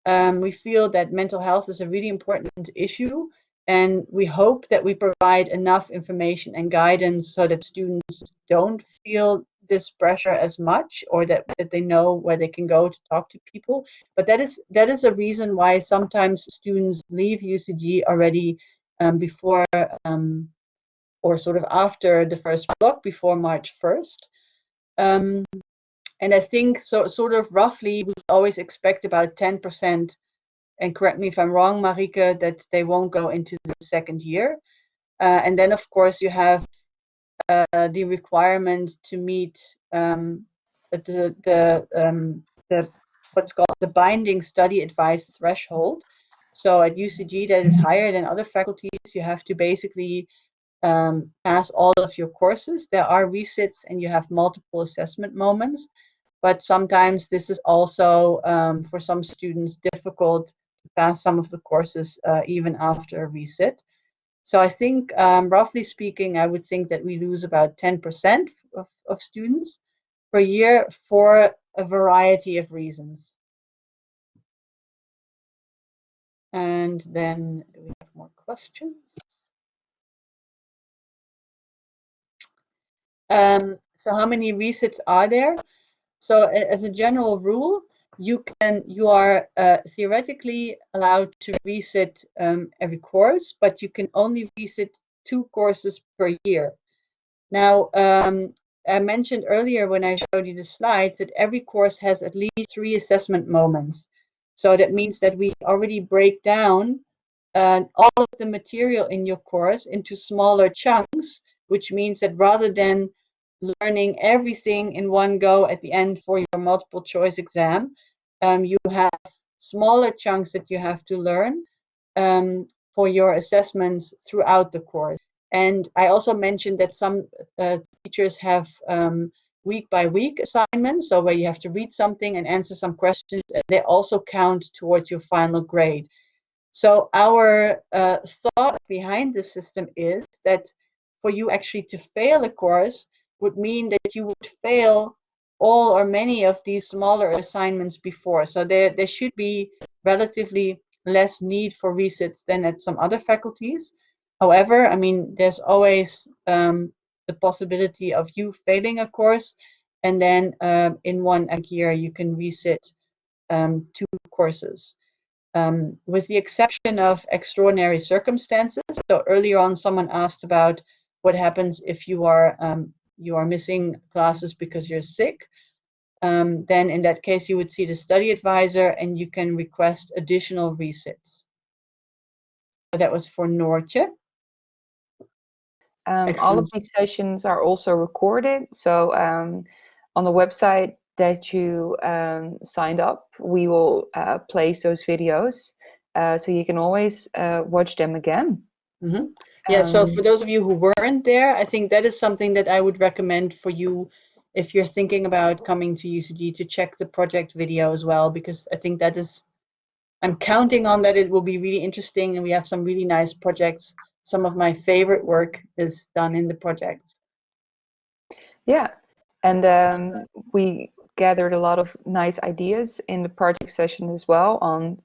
Speaker 2: We feel that mental health is a really important issue, and we hope that we provide enough information and guidance so that students don't feel this pressure as much, or that they know where they can go to talk to people. But that is a reason why sometimes students leave UCG already before or sort of after the first block, before March 1st. And I think so, sort of roughly, we always expect about 10%, and correct me if I'm wrong, Marike, that they won't go into the second year. And then, of course, you have the requirement to meet the what's called the binding study advice threshold. So at UCG, that is higher than other faculties. You have to basically pass all of your courses. There are resits, and you have multiple assessment moments. But sometimes this is also, for some students, difficult to pass some of the courses even after a resit. So I think, roughly speaking, I would think that we lose about 10% of students per year for a variety of reasons. And then we have more questions. So how many resits are there? So as a general rule, you are theoretically allowed to resit every course, but you can only resit 2 courses per year. Now, I mentioned earlier when I showed you the slides that every course has at least 3 assessment moments. So that means that we already break down all of the material in your course into smaller chunks, which means that rather than learning everything in one go at the end for your multiple choice exam, you have smaller chunks that you have to learn for your assessments throughout the course. And I also mentioned that some teachers have week by week assignments, so where you have to read something and answer some questions, and they also count towards your final grade. So our thought behind this system is that for you actually to fail a course would mean that you would fail all or many of these smaller assignments before. So there should be relatively less need for resits than at some other faculties. However, I mean, there's always the possibility of you failing a course, and then in one year you can resit 2 courses. With the exception of extraordinary circumstances. So earlier on, someone asked about what happens if you are missing classes because you're sick. Then in that case, you would see the study advisor and you can request additional resits. So that was for Noortje.
Speaker 1: All of these sessions are also recorded. So on the website that you signed up, we will place those videos. So you can always watch them again.
Speaker 2: Mm-hmm. Yeah, so for those of you who weren't there, I think that is something that I would recommend for you if you're thinking about coming to UCG, to check the project video as well, because I think that is, I'm counting on that it will be really interesting, and we have some really nice projects. Some of my favorite work is done in the projects.
Speaker 1: Yeah, and we gathered a lot of nice ideas in the project session as well on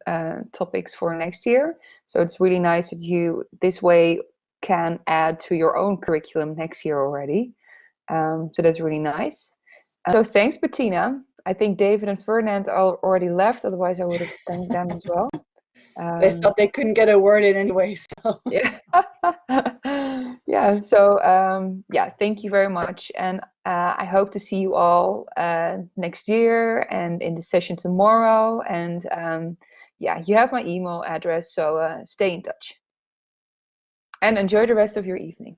Speaker 1: topics for next year. So it's really nice that you this way can add to your own curriculum next year already. So that's really nice. So thanks, Bettina. I think David and Ferdinand already left, otherwise I would have thanked them as well.
Speaker 2: They thought they couldn't get a word in anyway. So.
Speaker 1: Yeah. Yeah. So yeah, thank you very much, and I hope to see you all next year and in the session tomorrow. And yeah, you have my email address, so stay in touch and enjoy the rest of your evening.